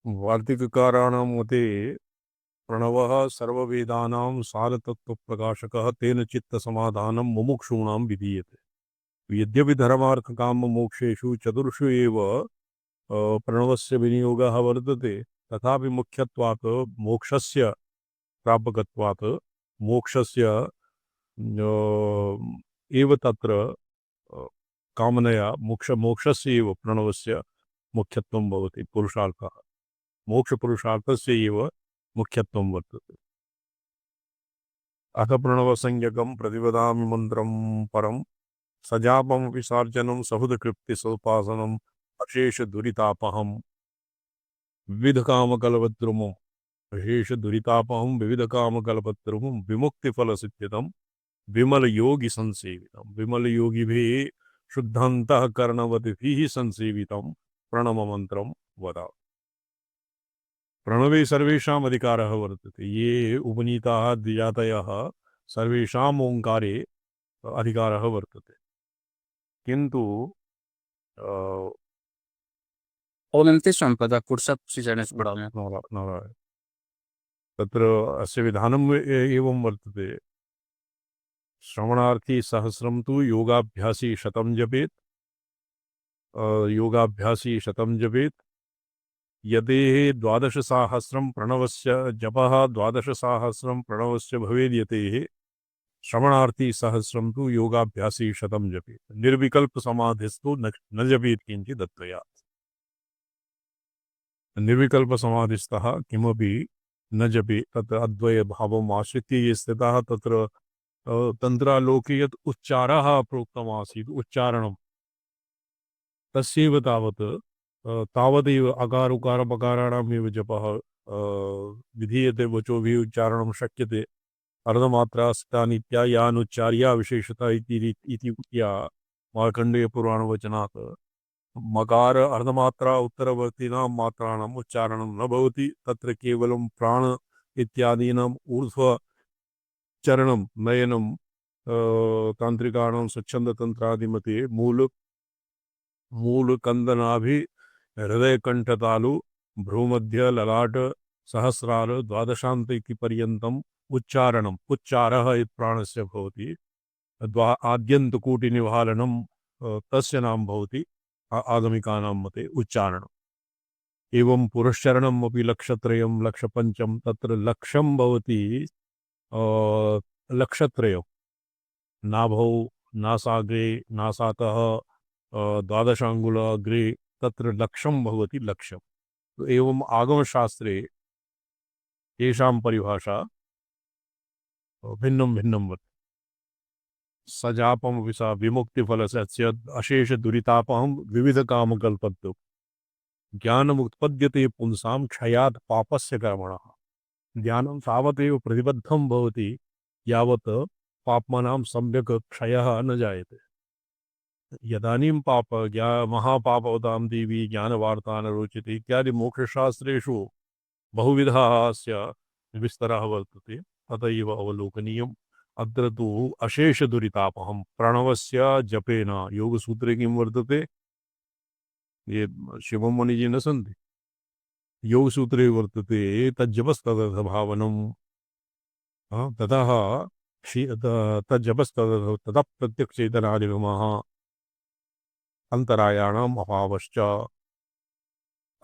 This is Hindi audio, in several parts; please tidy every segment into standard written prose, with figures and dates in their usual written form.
वार्तिककाराणां मते प्रणवः सर्ववेदानां सारतत्त्वप्रकाशकः तेन चित्तसमाधानं मुमुक्षूणां विधीयते। यद्यपि धर्मार्थकाममोक्षेषु चतुर्षु एव प्रणवस्य विनियोगः वर्तते, तथापि मुख्यत्वात् मोक्षस्य प्रापकत्वात् मोक्षस्य एव तत्र कामनया मोक्षस्य एव प्रणवस्य मुख्यत्वं भवति। पुरुषार्थः मोक्षपुरुषार्थस्य एव मुख्यत्वं वर्तते। अथ प्रणवसंज्ञकं प्रतिवदामि मन्त्रं परं सजापं विसार्जनं सहुदकृप्तिसोपासनम् अशेषदुरितापहं विविधकामकल्पद्रुमम् अशेषदुरितापहं विविधकामकल्पद्रुमं विमुक्तिफलसिद्धिदं विमलयोगिसंसेवितं विमलयोगिभिः शुद्धान्तःकरणवद्भिः संसेवितं प्रणवमन्त्रं वदामि। प्रणवे सर्वेषाम् अधिकारः वर्तते। ये उपनीताः द्विजातयः सर्वेषाम् ओङ्कारे अधिकारः वर्तते, किन्तु तत्र अस्य विधानम् एवं वर्तते। श्रवणार्थी सहस्रं तु योगाभ्यासी शतं जपेत् योगाभ्यासी शतं जपेत् यतेः द्वादशसाहस्रं प्रणवस्य जपः द्वादशसाहस्रं प्रणवस्य भवेद् यतेः श्रवणार्थी सहस्रं तु योगाभ्यासी शतं जपेत् निर्विकल्प समाधिस्तु न जपेत् किंचित् अद्वयात्। निर्विकल्प समाधिस्थः किमपि न जपेत् तत्र अद्वय भावम् आश्रित्य ये स्थिताः तत्र तन्त्रालोके यत् उच्चारः प्रोक्तमासीत् उच्चारणं तस्यैव तावत् तावदेव अकार उकार बकाराणामेव जपः विधीयते वचोभिः उच्चारणं शक्यते अर्धमात्रा स्थितानित्या यानुच्चार्या विशेषता इति उक्त्या मार्कण्डेयपुराणवचनात् मकार अर्धमात्रा उत्तरवर्तीनां मात्राणाम् उच्चारणं न भवति। तत्र केवलं प्राण इत्यादीनाम् ऊर्ध्वचरणं नयनं तान्त्रिकाणां स्वच्छन्दतन्त्रादिमते मूलकन्दनाभि हृदयकण्ठतालु भ्रूमध्य ललाट सहस्रार द्वादशान्त इति पर्यन्तम् उच्चारणम् उच्चारः इति प्राणस्य भवति। आद्यन्तकोटिनिवारणं तस्य नाम भवति आगमिकानां मते उच्चारणम्। एवं पुरश्चरणम् अपि लक्षत्रयं लक्षपञ्चं तत्र लक्षं भवति लक्षत्रयं नाभौ नासाग्रे नासातः द्वादशाङ्गुल अग्रे तत्र लक्षं भवति लक्ष्यम्। तो एवम् आगमशास्त्रे येषां परिभाषा भिन्नं भिन्नं वर्तते। सजापं विसा विमुक्तिफलस्य अशेषदुरितापहं विविधकामकल्पद्रुमम् ज्ञानमुत्पद्यते पुंसां क्षयात् पापस्य कर्मणः। ज्ञानं तावदेव प्रतिबद्धं भवति यावत् पाप्मनां सम्यक् क्षयः न जायते। यदानीं महापापवतां देवी ज्ञानवार्ता न रोचते इत्यादि मोक्षशास्त्रेषु बहुविधाः अस्य विस्तरः वर्तते। तथैव अवलोकनीयम्। अत्र तु अशेषदुरितापहं प्रणवस्य जपेन योगसूत्रे किं वर्तते ये शिवमुनिजी न सन्ति योगसूत्रे वर्तते तज्जपस्तदभावनम् ततः तज्जपस्ततः प्रत्यक्षचेतनादिगमः अंतरायाणाम् अभावश्च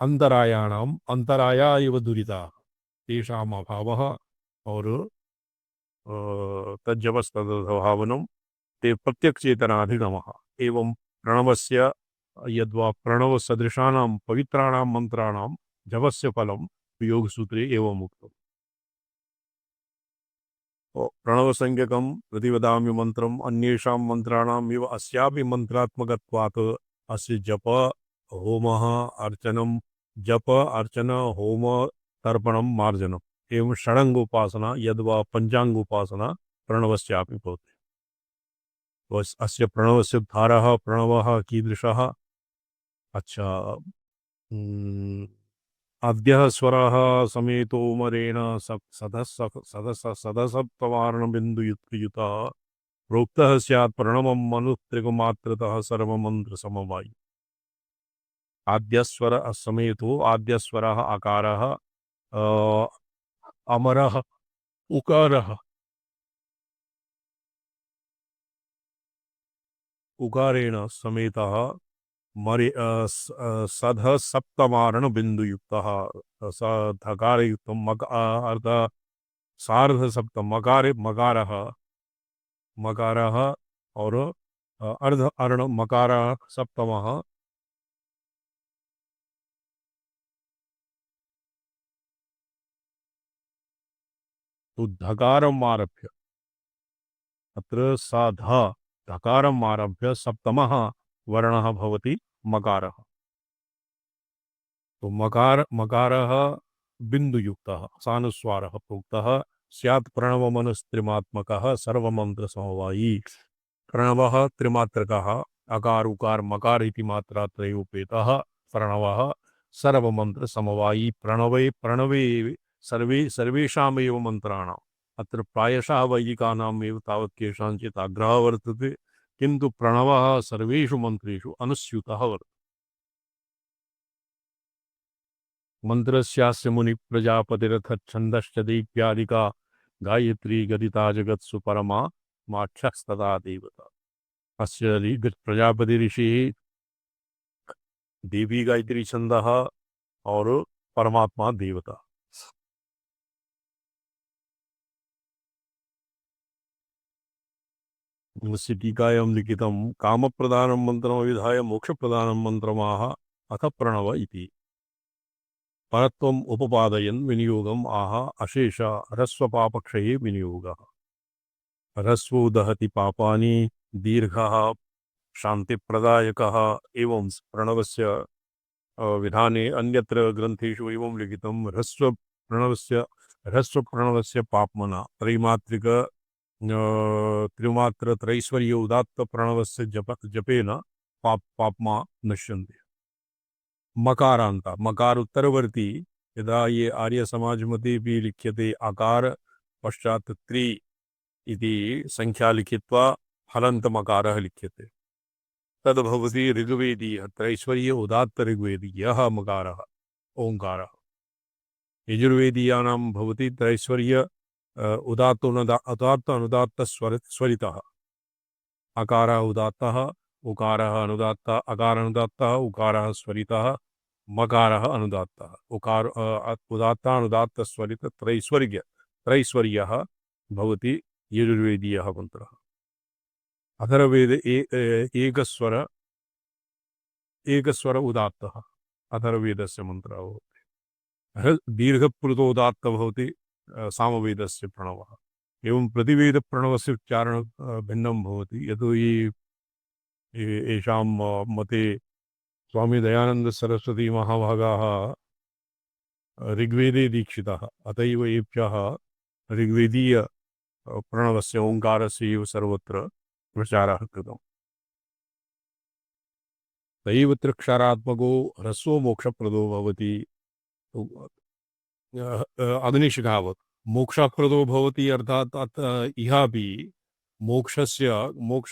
अंतराया इव दुरिता तेषाम् अभावः और तज्जपस्तदभावनम् ते प्रत्यक्षचेतनाधिगमः। एवं प्रणवस्य यद्वा प्रणवसदृशानां पवित्राणां मन्त्राणां जपस्य फलं योगसूत्रे एवम् उक्तम्। प्रणवसंज्ञकं प्रतिवदामि मन्त्रम् अन्येषां मन्त्राणाम् इव अस्यापि मन्त्रात्मकत्वात् अस्य जप होमः अर्चनं जप अर्चन होम तर्पणं मार्जनम् एवं षडङ्गोपासना यद्वा पञ्चाङ्गोपासना प्रणवस्यापि भवति। अस्य प्रणवस्य धारः प्रणवः कीदृशः? अच्छा अद्यः स्वरः समेतो मरेण सदसप्तवारणबिन्दुयुक्तः प्रोक्तः स्यात् प्रणवं मनुत्रिकमात्रतः सर्वमन्त्रसमवायि। आद्यस्वर समेतो आद्यस्वरः अकारः अमरः उकारः उकारेण समेतः सध सप्तमारण बिंदु युक्तः धकार युक्तम अर्ध सार्ध सप्तम मकारः मकारः और अर्ध अर्ण मकारः सप्तमः तो धकारम् आरभ्य अत्र साध धकारम् आरभ्य सप्तमः वर्णः भवति मकारः। तो मकारः बिंदुयुक्तः सानुस्वारः प्रोक्तः स्यात् प्रणवमनुस्त्रिमात्मकः सर्वमन्त्रसमवायी। प्रणवः त्रिमात्रकः अकार उकार मकार इति मात्रात्रयोपेतः प्रणवः सर्वमन्त्रसमवायी। प्रणवे प्रणवे सर्वेषामेव मन्त्राणाम् अत्र प्रायशः वैदिकानाम् एव तावत् केषाञ्चित् आग्रहः वर्तते, किन्तु प्रणवः सर्वेषु मन्त्रेषु अनुस्यूतः वर्तते। मंत्रस्यास्य मुनि प्रजापतिरथ छंदश्च दीप्यादिका गायत्री गदिता जगत्सु परमा माक्षस्तदा देवता। अस्य प्रजापति ऋषि देवी गायत्री छंदः और परमात्मा देवता। टीकायां लिखितं काम प्रधानं मंत्रं विधाय मोक्ष प्रधानं मंत्रमाह अथ प्रणव इति। परत्वम् उपपादयन् विनियोगम् आह अशेष ह्रस्वपापक्षये विनियोगः। ह्रस्वो दहति पापानि दीर्घः शान्तिप्रदायकः एवं प्रणवस्य विधाने अन्यत्र ग्रन्थेषु एवं लिखितं ह्रस्व प्रणवस्य पाप्मना त्रैमात्रिक त्रिमात्र त्रैश्वर्य उदात्त प्रणवस्य जपेन पाप्मा नश्यन्ते। मकारांत मकार उत्तरवर्ती यदा ये आर्य समाज मते भी लिख्यते आकार पश्चात त्रि इति संख्या लिखित्वा हलंत मकारः लिख्यते तद्भवति ऋग्वेदीय त्रैश्वर्य उदात्त ऋग्वेदीयः मकारः ओंकारः। यजुर्वेदीयानां भवति त्रैश्वर्य उदात्त अनुदात्त स्वरितः अकारः उदात्तः उकारः अनुदात्तः अकार अनुदात्तः उकारः स्वरितः मकारः अनुदात्तः उकार उदात्त अनुदात्त स्वरित त्रैश्वर्यः भवति यजुर्वेदीयः मंत्रः। अथर्ववेद एकस्वर उदात्तः अथर्ववेदस्य मंत्रः भवति। दीर्घप्लुतोदात्तः भवति सामवेदस्य प्रणवः। एवं प्रतिवेद प्रणवस्य उच्चारण भिन्नं भवति यतोहि येषां मते स्वामी दयानंद सरस्वती महाभागाः ऋग्वेदे दीक्षिताः अतएव एभ्यः ऋग्वेदीय प्रणवस्य ओंकारस्य एव सर्वत्र प्रचारः कृतः। तैव त्रिक्षरात्मको ह्रस्वो मोक्षप्रदो भवति। अग्निशिखावत् मोक्षप्रदो भवति अर्थात इहापि मोक्ष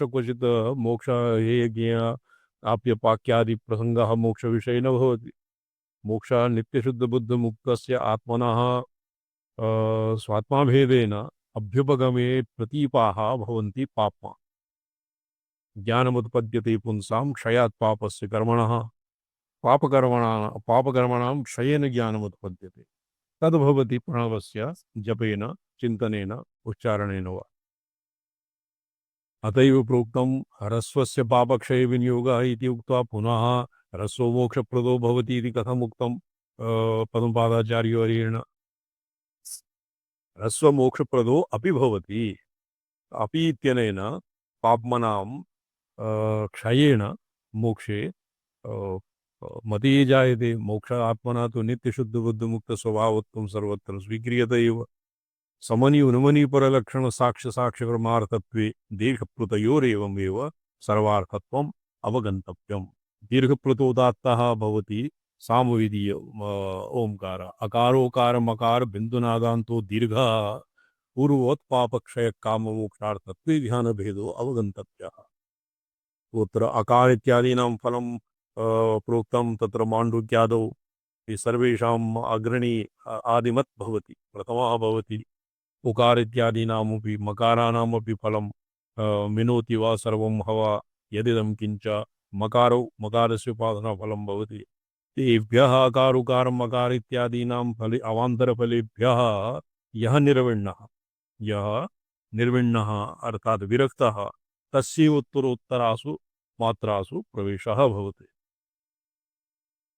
क्वचित् मोक्ष हे ज्ञ आप्यपाक्यादि प्रसंगः मोक्ष विषये न भवति। मोक्ष नित्यशुद्ध बुद्ध मुक्तस्य आत्मनः स्वात्माभेदेन अभ्युपगमे प्रतीपाः भवन्ति पाप्मा। ज्ञानमुत्पद्यते पुंसां क्षयात् पापस्य कर्मणः पापकर्मणां क्षयेन ज्ञानमुत्पद्यते तद्भवति प्रणवस्य जपेन चिन्तनेन उच्चारणेन वा। अतएव प्रोक्तं ह्रस्वस्य पापक्षये विनियोगः इति उक्त्वा पुनः ह्रस्वो मोक्षप्रदो भवति इति कथम् उक्तं पद्मपादाचार्यवर्येण। ह्रस्व मोक्षप्रदो अपि भवति अपि इत्यनेन पाप्मनां क्षयेण मोक्षे मति जायते। मोक्ष आत्मना तो नित्यशुद्ध बुद्ध मुक्त स्वभावत्वं सर्वत्र स्वीक्रियते एव। समनि उन्मनि परलक्षण साक्ष्य कर्मार्थत्वे दीर्घप्लुतयोरेवमेव सर्वार्थत्वम् अवगन्तव्यम्। दीर्घप्लुतोदात्तः भवति सामवेदीय ओंकार अकारोकार मकार बिंदुनादान्तो दीर्घः पूर्ववत् पापक्षय काम मोक्षार्थत्वे ध्यान भेदो अवगन्तव्यः। तत्र अकार इत्यादीनां फलं प्रोक्तं तत्र माण्डूक्यादौ सर्वेषाम् अग्रणी आदिमत् भवति, प्रथमः भवति। उकार इत्यादीनामपि मकाराणामपि फलं मिनोति वा सर्वं हवा यदिदं किञ्च मकारो मकारस्य उपासनाफलं भवति। तेभ्यः अकार उकार मकार इत्यादीनां फले अवान्तरफलेभ्यः यः निर्विण्णः अर्थात् विरक्तः तस्य उत्तरोत्तरासु मात्रासु प्रवेशः भवति।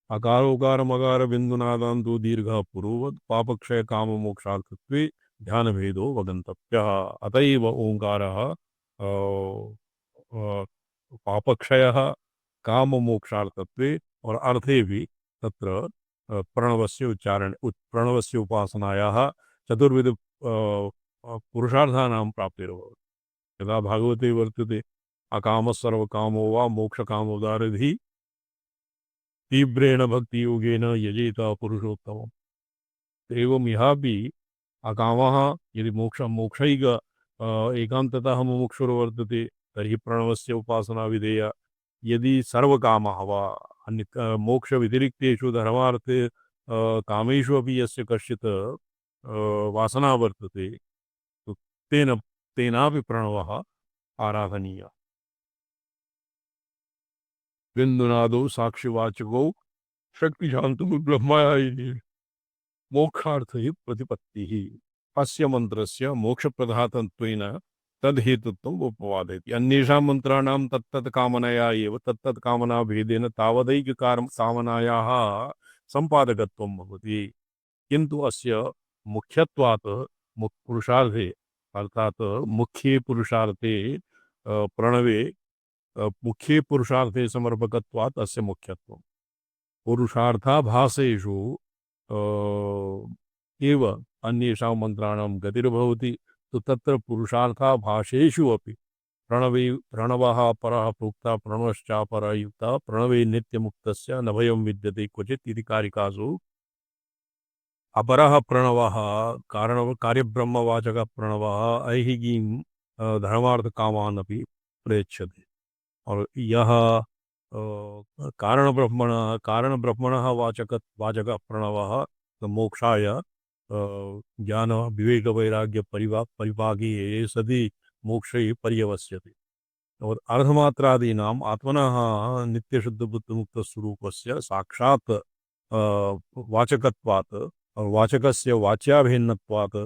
अकारोकार मकार बिंदुनादांतो दीर्घः पूर्ववत् पापक्षय काम मोक्षार्थत्वे ध्यान भेदो वगंतव्यः। अतएव ओंकारः पापक्षयः काम मोक्षार्थत्वे और अर्थे भी तत्र प्रणवस्य उच्चारण प्रणवस्य उपासनायाः चतुर्विध पुरुषार्थानां प्राप्तिर्भवति। यदा भागवते वर्तते अकामः सर्वकामो वा मोक्षकामोदारधिः तीव्रेण भक्ति योगेन यजेत पुरुषोत्तमम्। एवं यह भी अकामः यदि मोक्षैक एकान्ततः मुमुक्षुर्वर्तते तर्हि प्रणवस्य उपासना विधेया। यदि सर्वकामः वा अन्य मोक्ष व्यतिरिक्तेषु धर्मार्थे कामेषु अपि यस्य कश्चित् वासना वर्तते तो तेनापि प्रणवः आराधनीयः। बिंदुनादो साक्षिवाचको शक्तिशांतो ब्रह्मया मोक्षार्थे प्रतिपत्तिः। अस्य मंत्रस्य मोक्षप्रदातत्वेन तद्हेतुत्वम् उपपादयति। अन्येषां मंत्राणां तत्तत् कामनया एव तत्तत् कामना भेदेन कामनायाः संपादकत्वं भवति। किन्तु अस्य मुख्यत्वात् पुरुषार्थे अर्थात् मुख्ये पुरुषार्थे प्रणवे मुख्ये पुरुषार्थे समर्पकत्वात् अस्य मुख्यत्वम्। पुरुषार्थाभासेषु एव अन्येषां मन्त्राणां गतिर्भवति। तो तत्र पुरुषार्थाभासेषु अपि प्रणवः परः प्रोक्ता प्रणवश्चापरः युक्तः प्रणवे नित्यमुक्तस्य न भयं विद्यते क्वचित् इति कारिकासु अपरः प्रणवः कार्यब्रह्मवाचकः प्रणवः ऐहिकीं धर्मार्थकामान् अपि प्रयच्छति। और यह कारणब्रह्मणः वाचक प्रणवः मोक्षाय ज्ञान विवेक वैराग्य परिपाके सति मोक्षे पर्यवस्यते। और अर्धमात्रादीनाम् आत्मनः नित्यशुद्ध बुद्धमुक्त स्वरूपस्य साक्षात् वाचकत्वात् और वाचकस्य वाच्याभिन्नत्वात्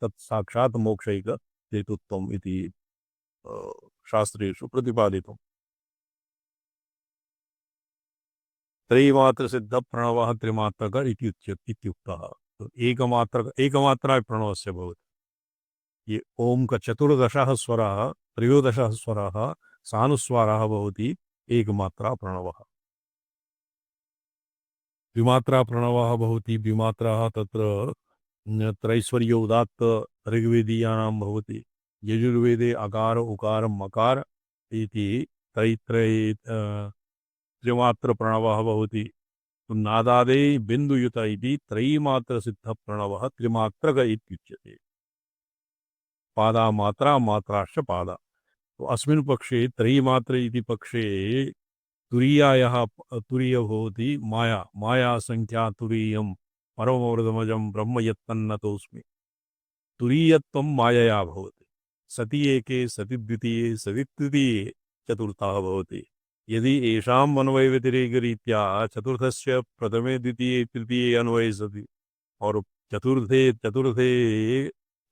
तत् साक्षात् मोक्षैक हेतुत्वम् इति शास्त्रेषु प्रतिपादितम्। त्रयीमात्र सिद्ध प्रणवः त्रिमात्रक इत्युक्तः। तो एकमात्रा प्रणवस्य भवति। ये ओम का चतुर्दशः स्वरः त्रयोदशः स्वरः सानुस्वारः भवति एकमात्रा प्रणवः। द्विमात्रा प्रणवः भवति। द्विमात्राः तत्र त्रैश्वर्य उदात्त ऋग्वेदीयानां भवति। यजुर्वेदे अकार उकार मकार इति त्रिमात्र प्रणवः भवति। नादादे बिंदुयुत इति त्रयीमात्र सिद्ध प्रणवः त्रिमात्रक इत्युच्यते। पादा मात्रा मात्राश्च पादा। तो अस्मिन् पक्षे त्रयीमात्र इति पक्षे तुरीयायाः तुरीय भवति माया संख्या तुरीयं परमवृतमजं ब्रह्म यत्तन्नतोऽस्मि। तुरीयत्वं मायया भवति। सति एके सति द्वितीये सति तृतीये चतुर्थः भवति। यदि येषाम् अन्वयव्यतिरेकरीत्या चतुर्थस्य प्रथमे द्वितीये तृतीये अन्वये सति और चतुर्थे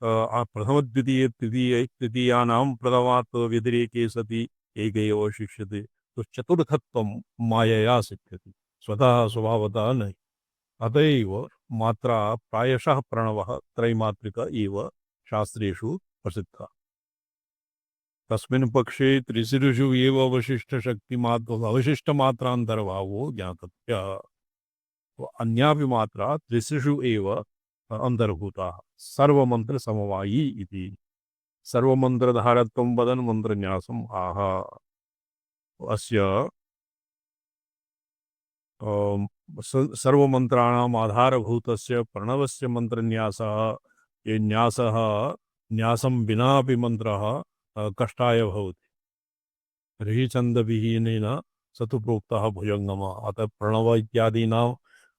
प्रथम द्वितीये तृतीयानां प्रथमात् व्यतिरेके सति एक एव अवशिष्यते। तो चतुर्थत्वं मायया सिद्ध्यति, स्वतः स्वभावतः नहीं। अतएव मात्रा प्रायशः प्रणवः त्रैमात्रिक एव शास्त्रेषु प्रसिद्धः। तस्मिन् पक्षे त्रिशिरुषु एव अवशिष्टमात्रान्तर्भावो ज्ञातव्यः। अन्यापि मात्रा त्रिशिषु एव अंतर्भूताः। सर्वमंत्र समवायी इति। सर्वमंत्रधारत्वं वदन् मंत्रन्यासम् आह। अस्य सर्वमंत्राणाम् आधारभूतस्य प्रणवस्य मंत्रन्यासः ये न्यासः न्यासं विनापि मंत्रः कष्टाय भवति। तर्हि छन्दविहीनेन स तु प्रोक्तः भुजङ्गमः। अतः प्रणव इत्यादीनां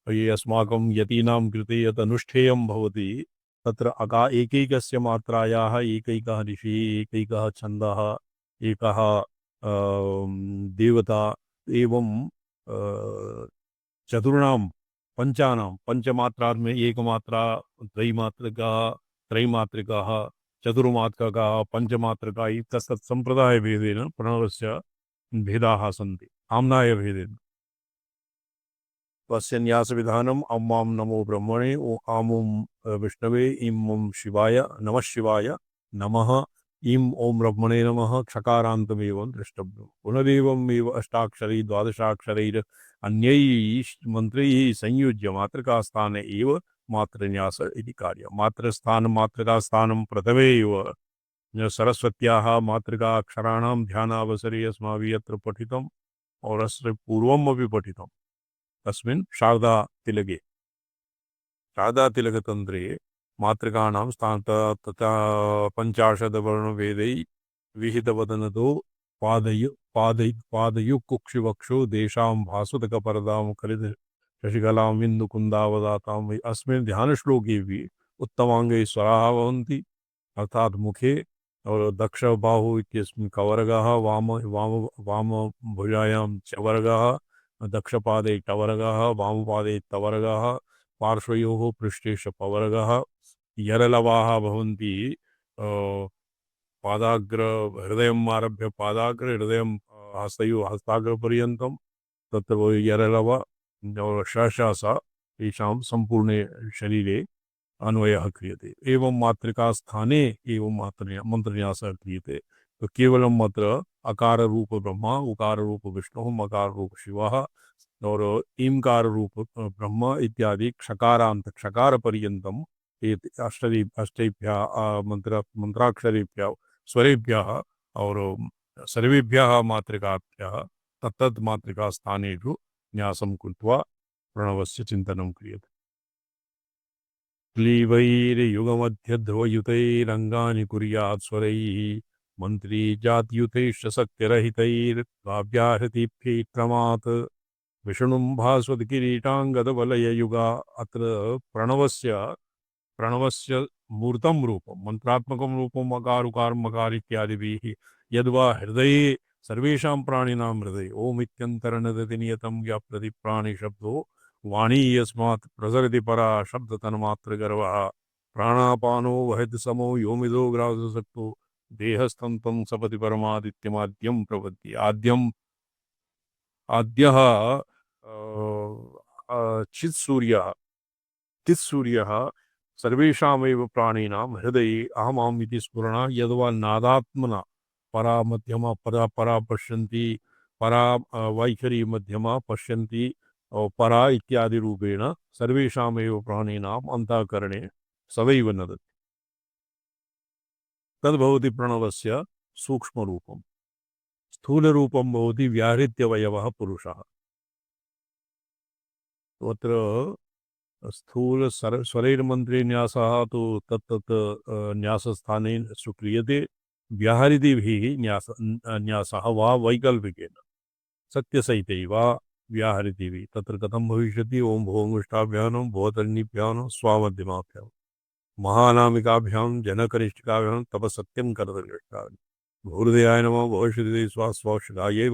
ये अस्माकं यतीनां कृते यत् अनुष्ठेयं भवति तत्र एकैकस्य मात्रायाः एकैकः ऋषिः, एकैकः छन्दः, एकः देवता एवं चतुर्णां पंचानां पंचमात्रात्मे एकमात्रा द्वैमात्रिका त्रैमात्रिकाः चतुर्मात्रकाः पंचमात्रका तत्तत् सम्प्रदायभेदेन प्रणवस्य भेदाः सन्ति आम्नायभेदेन। तस्य न्यासविधानम् अम्मां नमो ब्रह्मणे ओ आमुं विष्णवे इं ॐ शिवाय नमः शिवाय नमः इं ॐ ब्रह्मणे नमः क्षकारान्तमेव द्रष्टव्यं पुनरेवमेव अष्टाक्षरै द्वादशाक्षरैः अन्यैः मन्त्रैः संयुज्य मातृकास्थाने एव मातृन्यास इति कार्यं। मातृस्थानं मातृकास्थानं प्रथमे एव सरस्वत्याः मातृकाक्षराणां ध्यानावसरे अस्माभिः यत्र पठितम् और अस्य पूर्वमपि पठितम् तस्मिन् शारदातिलकतन्त्रे मातृकाणां तथा पञ्चाशद्वर्णभेदैः विहितवदनतो पादयुः कुक्षिवक्षो देशां भास्वतकपरदां कलित शशिकलां विन्दुकुन्दावदातां अस्मिन् ध्यानश्लोके भी उत्तमाङ्गैः स्वराः भवन्ति अर्थात मुखे और दक्ष बाहु इत्यस्मिन् कवर्गः वाम वाम वाम भुजायां चवर्गः दक्षपादे टवर्गः वामपादे तवर्गः पार्श्वयोः पृष्ठे पवर्गः यरलवाः भवन्ति पादाग्र हृदयम् आरभ्य पादाग्र हृदयं हस्तयोः हस्ताग्रपर्यन्तं तत्र यरलव और शशासा तेषां सम्पूर्णे शरीरे अन्वयः क्रियते। एवं मातृका स्थाने एवं मंत्रन्यासः क्रियते। तो केवलम अत्र अकार रूप ब्रह्मा उकार रूप विष्णु मकार रूप शिवः और ईमकार रूप ब्रह्म इत्यादि क्षकारांत क्षकार पर्यन्तम अष्टेभ्यः मंत्राक्षरेभ्यः स्वरेभ्यः और सर्वेभ्यः मातृकाभ्यः तत्तत् मातृका स्थानेषु न्यासं कृत्वा प्रणवस्य चिन्तनं क्रियते। क्लीवैर्युगमध्यध्रुवयुतैरङ्गानि कुर्यात् स्वरैः मन्त्री जात्युतैश्च शक्तिरहितैर्काव्याहृतिभ्यैः क्रमात् विष्णुं भास्वतकिरीटाङ्गदवलययुगा। अत्र प्रणवस्य मूर्तं रूपं मंत्रात्मकं रूपम् अकारुकार मकार इत्यादिभिः यद्वा हृदये सर्वेषां प्राणिनां हृदये ओम इत्यन्तर्निदति नियतं व्याप्रति प्राणिशब्दो वाणी यस्मात् प्रसरति परा शब्दतन्मात्रगर्वः प्राणापानो वहति समो योमिदो ग्रासक्तो देहस्तन्तं सपति परमादित्यमाद्यं प्रपद्ये। आद्यः चित्सूर्यः तिस्सूर्यः सर्वेषामेव प्राणिनां हृदये अहमाम् इति स्फुरणा यद्वा नादात्मना परा मध्यमा परा पश्यन्ति परा वैखरी मध्यमा पश्यन्ति और परा इत्यादि रूपेण सर्वेषामेव प्राणिनाम् अन्तःकरणे सदैव नदति। तद्भवति प्रणवस्य सूक्ष्मरूपम्। स्थूलरूपं भवति व्याहृत्यवयवः पुरुषः। तत्र स्थूल स्वरैर्मन्त्रे न्यासः तु तत्तत् न्यासस्थाने क्रियते। व्याहृतिभिः न्यासः वा वैकल्पिकेन सत्यसहितैव व्याहृतिभिः तत्र कथं भविष्यति ओं भोङ्गुष्ठाभ्यां भवतरणीभ्यां स्वामध्यमाभ्यां महानामिकाभ्यां जनकनिष्ठिकाभ्यां तपसत्यं करदृष्टाभ्यां भूर्दयाय नमः भविष्यति स्वास्वाशिकायै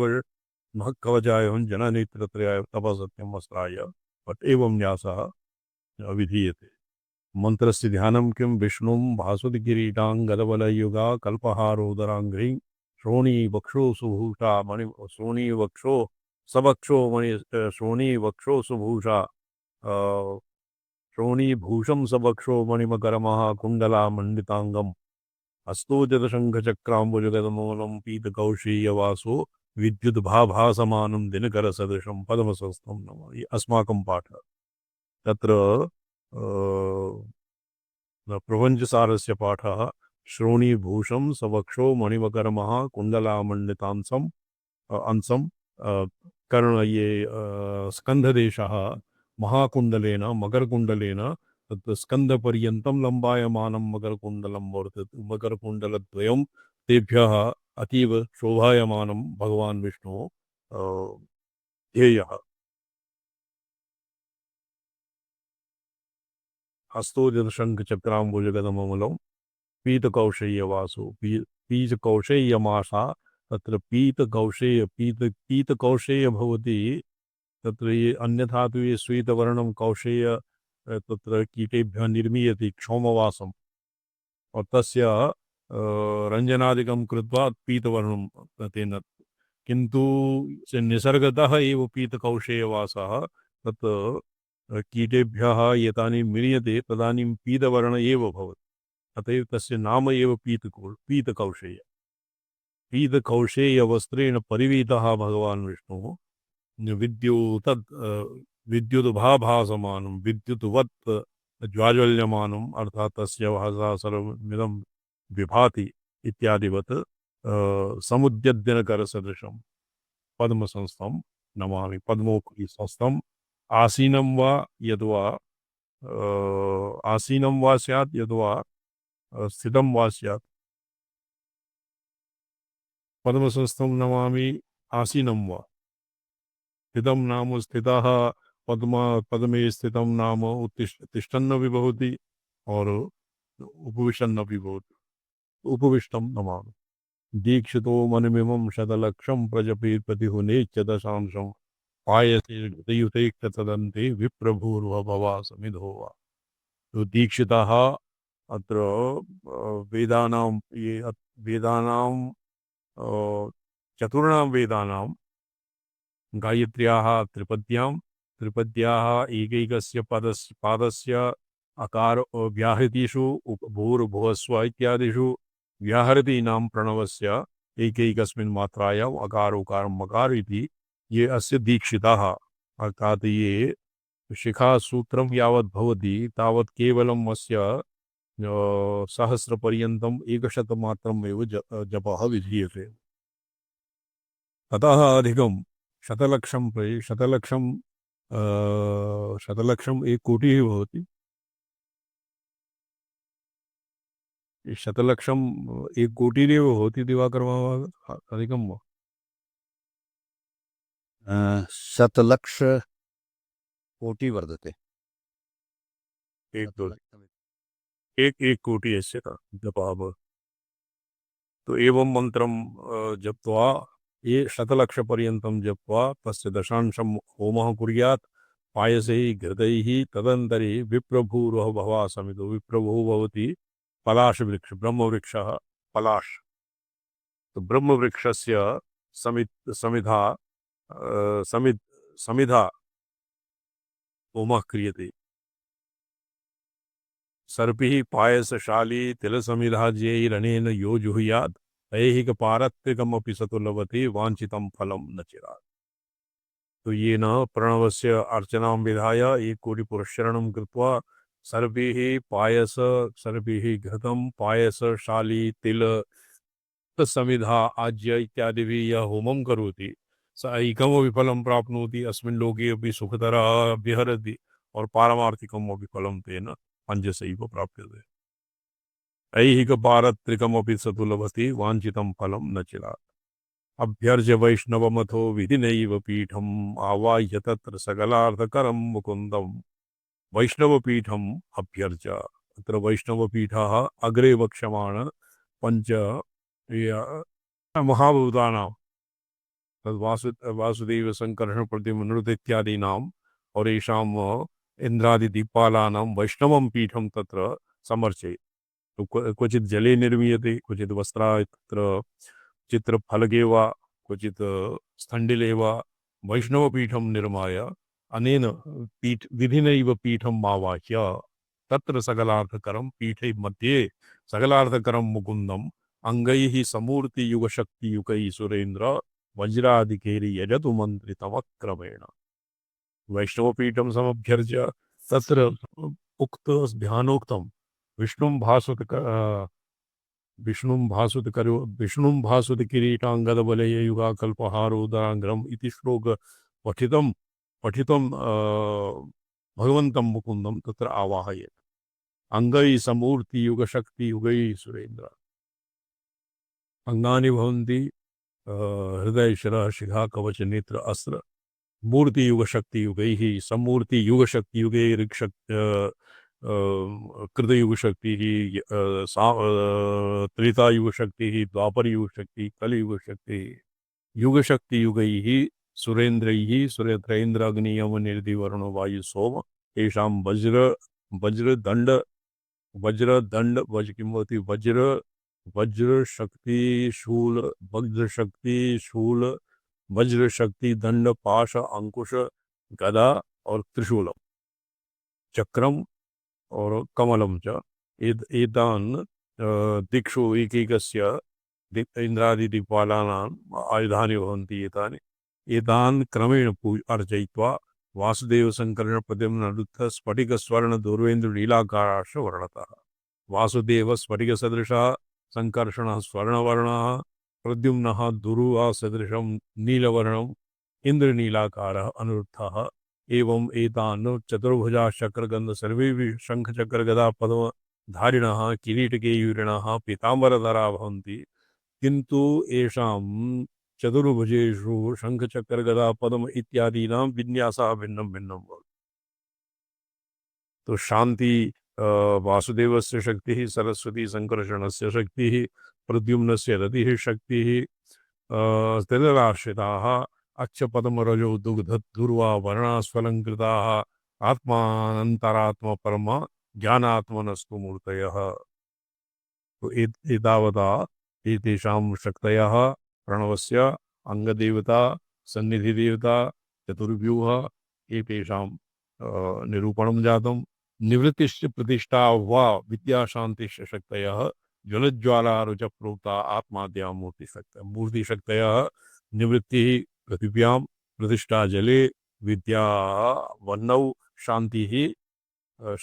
महत्कवचाय जननेत्रत्रयाय तपसत्यं वस्त्राय पट एवं न्यासः विधीयते। मंत्रस्य ध्यानं किं विष्णुं भास्वतिकिरीटाङ्गदवलयुगा कल्पहारोदराङ्घ्रिं श्रोणी वक्षो सुभूषा मणि श्रोणी वक्षो सवक्षो मणि श्रोणी वक्षो सुभूषा श्रोणी भूषं सवक्षो मणिमकरमः कुण्डला मण्डिताङ्गम् हस्तोजतशङ्खचक्राम्बुजगदमूलं पीतकौशीयवासो विद्युद्भाभासमानं दिनकरसदृशं पद्मसंस्थं नमः। ये अस्माकं पाठः। तत्र प्रपञ्चसारस्य पाठः श्रोणीभूषं सवक्षो मणिमकरमः कुण्डलामण्डितांसम् अंसं कर्ण ये स्कन्धदेशः महाकुण्डलेन मकरकुण्डलेन तत् स्कन्धपर्यन्तं लम्बायमानं मकरकुण्डलं वर्तते। मकरकुण्डलद्वयं तेभ्यः अतीव शोभायमानं भगवान् विष्णुः ध्येयः। हस्तोजनशङ्खचक्राम्बुजगदममलं पीतकौशेयवासो पीतकौशेयमासा तत्र पीतकौशेय भवति। तत्र ये अन्यथा तु ये श्वेतवर्णं कौशेय तत्र कीटेभ्यः निर्मीयते क्षौमवासम् और तस्य रञ्जनादिकं कृत्वा पीतवर्णं तेन, किन्तु से निसर्गतः एव पीतकौशेयवासः तत् कीटेभ्यः एतानि म्रियते तदानीं पीतवर्ण एव भवति, अत एव तस्य नाम एव पीतकौशेय। पीतकौशेयवस्त्रेण परिवीतः भगवान् विष्णुः विद्युद्भाभासमानं विद्युद्वत् ज्वाज्वल्यमानम् अर्थात् तस्य भासा सर्वमिदं विभाति इत्यादिवत् समुद्यद्दिनकरसदृशं पद्मसंस्थं नमामि। पद्मोपरि संस्थम् आसीनं वा यद्वा आसीनं वा स्यात् यद्वा स्थितं वा स्यात्। पद्मसंस्थं नमामि आसीनं वा, स्थितं नाम स्थितः पद्मे स्थितं नाम तिष्ठन्नपि भवति और उपविशन्नपि भवति, उपविष्टं नमामि। दीक्षितो मनमिमं शतलक्षं प्रजपेत् प्रतिहुनेच्च दशांशं पायसे घृतयुते तदन्ते विप्रभूर्भवा समिधो वा। तो दीक्षितः अत्र वेदानां ये वेदानां चतुर्णां वेदानां गायत्र्याः त्रिपद्याः एकैकस्य पादस्य अकार व्याहृतिषु भूर्भुवस्व इत्यादिषु व्याहृतीनां प्रणवस्य एकैकस्मिन् मात्रायाम् अकार उकार मकार इति ये अस्य दीक्षिताः, अर्थात् ये शिखासूत्रं यावत् भवति तावत् केवलम् अस्य सहस्रपर्यन्तम् एकशतमात्रम् एव जपः विधीयते। ततः अधिकं शतलक्षं प्रति शतलक्षम् एक कोटिः भवति। शतलक्षम् एक कोटिरेव भवति दिवाकर महोदय, अधिकं वा? शतलक्ष कोटि वर्धते। एक कोटि अस्य जपः। तो एवं मंत्रं जप्त्वा ये शतलक्षपर्यन्तं जप्त्वा तस्य दशांशं होमः कुर्यात् पायसैः घृतैः तदन्तरे विप्रभूर्भवा समिधो। विप्रभुः भवति पलाशवृक्ष ब्रह्मवृक्षः पलाश, तो ब्रह्मवृक्षस्य समिधा समिधा होमः क्रियते। सर्पिः पायसशाली तिलसमिधाज्यैरनेन यो जुहुयात् ऐहिकपारत्रिकमपि स तु लभते वाञ्छितं फलं न चिरात्। तो ये न प्रणवस्य अर्चनां विधाय एक कोटि पुरस्चरणं कृत्वा सर्पिः घृतं पायस शाली तिल समिधा आज्य इत्यादिभिः यः होमं करोति स ऐकमपि फलं प्राप्नोति, अस्मिन् लोके अपि सुखतरः विहरति और पारमार्थिकमपि फलं तेन पंचसैव प्राप्यते। ऐहिकपारत्रिकमपि स तु लभते वाञ्छितं फलं न चिरात्। अभ्यर्च्य वैष्णवमथो विधिनैव पीठम् आवाह्य तत्र सकलार्थकरं मुकुन्दम्। वैष्णवपीठम् अभ्यर्च्य, तत्र वैष्णवपीठः अग्रे वक्ष्यमाण पंच महाभूतानां वासुदेव संकर्षण प्रतिमनृत इत्यादीनाम् और येषाम् इन्द्रादिदीपालानां वैष्णवं पीठं तत्र समर्चयेत्। तो क्वचित् जले निर्मीयते, क्वचित् वस्त्रा तत्र चित्रफलके वा क्वचित् स्थण्डिले वा वैष्णवपीठं निर्माय अनेन विधिनैव पीठम् आवाह्य तत्र सकलार्थकरं पीठे मध्ये सकलार्थकरं मुकुन्दम् अंगैः समूर्ति युगशक्ति युगैः सुरेन्द्र वज्राधिकेरि यजतु मंत्रितमक्रमेण। वैष्णवपीठं समभ्यर्च्य तत्र उक्त ध्यानोक्तं विष्णुं भासुत किरीटांगदवलय युगाकल्पहारोदरांग्रम इति श्लोक पठितं भगवन्तं मुकुन्दं तत्र आवाहयेत्। अंगैः समूर्ति युगशक्ति युगैः सुरेन्द्र। अंगानि भवन्ति हृदय शिरः शिखा कवच नेत्र अस्त्र मूर्तियुगशक्तियुगैः सम्मूर्तियुगशक्तियुगैर्शक् कृतयुगशक्तिः त्रेतायुगशक्तिः द्वापरयुगशक्तिः कलियुगशक्तिः युगशक्तियुगैः सुरेन्द्रैः सुरेन्द्रैन्द्राग्नियमनिर्दिवरुणो वायु सोम तेषां वज्रदण्ड किं भवति वज्रशक्ति शूल वज्रशक्ति दंड पाश अंकुश गदा और त्रिशूलम चक्रम और कमलं च एतान् दिक्षु एकैकस्य इन्द्रादिदिक्पालानाम् आयुधानि भवन्ति एतानि एतान् क्रमेण अर्चयित्वा वासुदेवसङ्कर्षणप्रद्युम्न स्फटिकस्वर्णदूर्वेन्द्रनीलाकाराश्च वर्णतः वासुदेव स्फटिकसदृशः सङ्कर्षणः स्वर्णवर्णः प्रद्युम्नः दुर्वासदृशं नीलवर्णम् इन्द्रनीलाकारः अनिरुद्धः एवं एतान् चतुर्भुजा शक्रगन्ध सर्वेभिः शङ्खचक्रगदा पद्मधारिणः किरीटकेयूरिणः पीताम्बरधरा भवन्ति किन्तु येषां चतुर्भुजेषु शङ्खचक्रगदा पद्म इत्यादीनां विन्यासः भिन्नं भिन्नं भवति। तो शांति वासुदेवस्य शक्तिः सरस्वती संकर्षणस्य शक्तिः प्रद्युम्नस्य रतिः शक्तिः तदराश्रिताः अच्छपदमरजो दुग्धदुर्वा वर्णास्फलङ्कृताः आत्मानन्तरात्मपरमा ज्ञानात्मनस्तु मूर्तयः। तो एतावता एतेषां शक्तयः प्रणवस्य अंगदेवता सन्निधिदेवता चतुर्व्यूह एतेषां निरूपणं जातं। निवृत्तिश्च प्रतिष्ठा वा विद्याशान्तिश्च शक्तयः ज्वलज्वालारुच प्रोक्ता आत्माद्या मूर्तिशक्तयः निवृत्तिः पृथिव्यां प्रतिष्ठा जले विद्या वह्नौ शान्तिः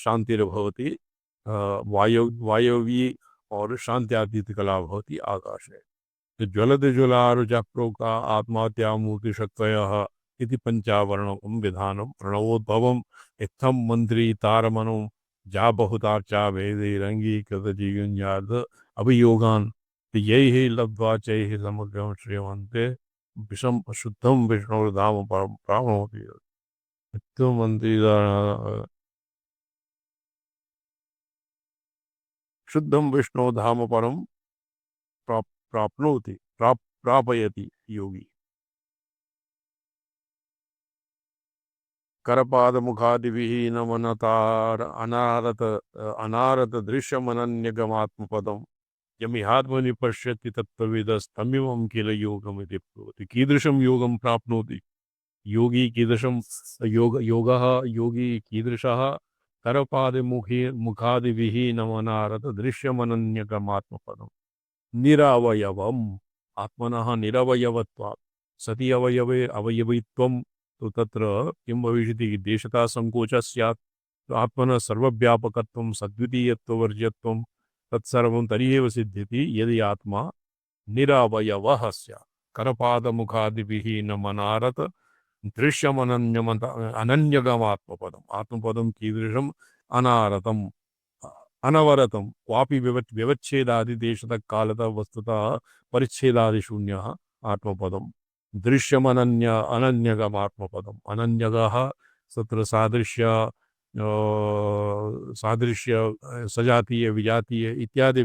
शान्तिर्भवति वायवी और शान्त्यातीत कला भवति आकाशे। ज्वलद ज्वलारुच प्रोक्ता आत्माद्या मूर्तिशक्तयः इति पंचावरणं विधानं प्रणवोद्भवम् इत्थं मंत्री तारमनो जा बहुतार्चा भेदैरंगीकृत जीवन्याद अभियोगान् यैः लब्ध्वा चैः समुद्रं श्रीमन्ते विषम शुद्धं विष्णुर्धाम प्राप्नोति। इत्थं मंत्री शुद्धं विष्णु धाम परम प्राप्नोति प्रापयति योगी। करपाद मुखादिभिः नमनतार अनारत दृश्यमनन्यगमात्मपदं यमिहात्मनि पश्यति तत्त्वविदस्तमिमं किल योगमिति ब्रूते। कीदृशं योगं प्राप्नोति योगी कीदृशं योगः योगी कीदृशः करपादमुखादिभिः नमनारत दृश्यमनन्यगमात्मपदं निरवयवम् आत्मनः निरवयवत्वात् सति अवयवे अवयवित्वं तो तत्र किं भविष्यति देशता संकोचः स्यात्। तो आत्मनः सर्वव्यापकत्वं सद्वितीयत्ववर्ज्यत्वं तत्सर्वं तर्हि एव सिद्ध्यति यदि आत्मा निरवयवः स्यात्। करपादमुखादिभिः न मनारत दृश्यमनन्यमत अनन्यगमात्मपदम् आत्मपदं कीदृशम् अनारतम् अनवरतं क्वापि व्यवच्छेदादिदेशतः कालतः वस्तुतः परिच्छेदादिशून्यः आत्मपदम् दृश्यमनन्य अनन्यगमात्मपदम् अनन्यगः तत्र सादृश्य सजातीय विजातीय इत्यादि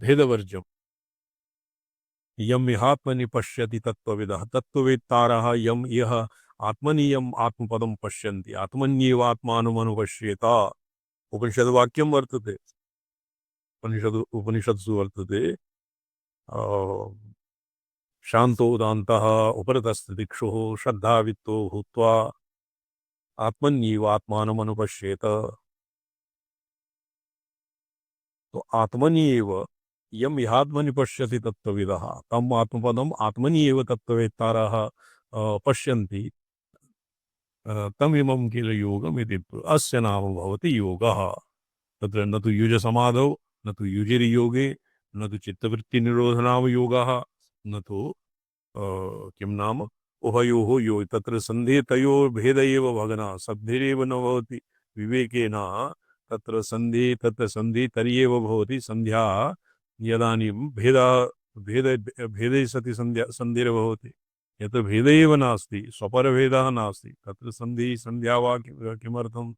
भेदवर्ज्यम् यम इहात्मनि पश्यति तत्त्वविदः तत्त्ववेत्तारः यम इह आत्मनीयम् आत्मपदं पश्यन्ति आत्मन्येव आत्मानमनुपश्येत। उपनिषद्वाक्यं वर्तते उपनिषत्सु वर्तते शान्तोदान्तः उपरतस्थितिक्षुः श्रद्धावित्तो भूत्वा आत्मन्येव आत्मानमनुपश्येत। तो आत्मनि एव यम इहात्मनि पश्यति तत्त्वविदः तम आत्मपदम आत्मनि एव तत्त्ववेत्तारः पश्यन्ति तमिमं किल योगमिति अस्य नाम भवति योगः। तत्र न तु युजसमाधौ न तु युजिर्योगे न तु चित्तवृत्तिनिरोधनाम योगः न तु किं नाम उभयोः योग तत्र सन्धि तयोर्भेद एव भगना सद्भिरेव न भवति विवेकेन तत्र सन्धि तर्येव भवति संध्या यदानीं भेदः भेदे सति संधिर्भवति यत् भेद एव नास्ति, स्वपरभेदः नास्ति, तत्र सन्धिः संध्या वा किमर्थं?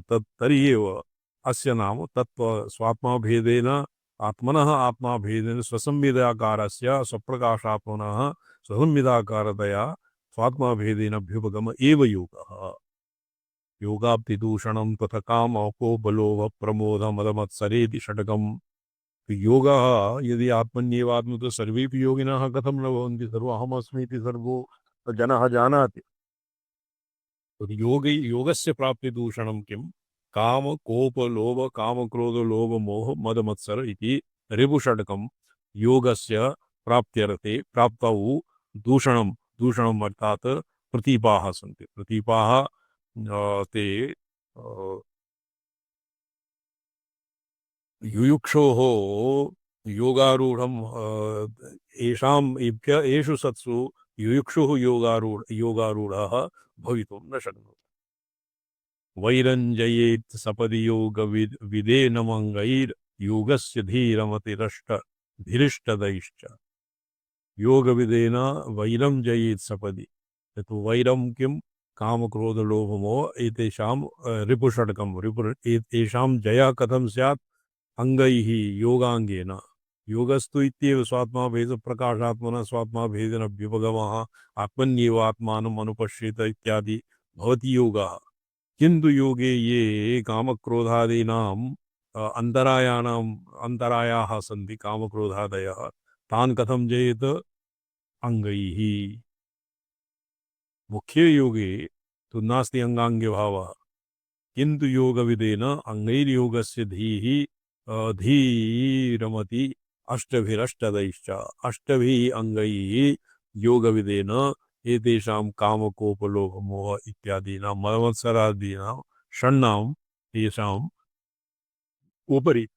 तर्हि एव अस्य नाम तत्त्व स्वात्माभेदेन आत्मनः आत्माभेदेन स्वसंविदाकारस्य स्वप्रकाशात्मनः स्वसंविदाकारतया स्वात्माभेदेन अभ्युपगम एव योगः। योगाब्धिदूषणं तथा काम कोपलोभ प्रमोद मदमत्सरेति षट्कम्। योगः यदि आत्मन्येवात्म तो सर्वेपि योगिनः कथं न भवन्ति? सर्वो अहमस्मि इति सर्वो जनः जानाति। योगस्य प्राप्तिदूषणं किं? काम कोप लोभ काम क्रोध लोभ मोह मद मत्सर इति रिपुषट्कं योगस्य प्राप्त्यर्थे प्राप्तौ दूषणं दूषणम् अर्थात् प्रतीपाः सन्ति। प्रतीपाः ते युयुक्षोः योगारूढं येषु सत्सु युयुक्षुः योगारूढः भवितुं न शक्नोति। वैरञ्जयेत् सपदि योगविदेनमङ्गैर्योगस्य धीरिष्टदैश्च। योगविदेन वैरं जयेत् सपदि। यत् वैरं किं? कामक्रोधलोभमोह एतेषां रिपुषट्कं एतेषां जयः कथं स्यात्? अंगैः योगांगेन। योगस्तु इत्येव स्वात्माभेद प्रकाशात्मनः स्वात्माभेदेन व्युपगमः आत्मन्येव आत्मानम् अनुपश्येत इत्यादि भवति योगः। किन्तु योगे ये कामक्रोधादीनाम् अंतरायाः सन्ति कामक्रोधादयः तान् कथं जयेत? अंगैः। मुख्य योगे तु नास्ति अंगांगे भावः, किन्तु योगविदेन अंगैर्योगस्य धीरमति अष्टभिरष्टदैश्च। अष्टभिः अंगैः योगविदेन एतेषां कामकोपलोभमोह इत्यादीनां मदमत्सरादीनां षण्णां तेषाम् उपरि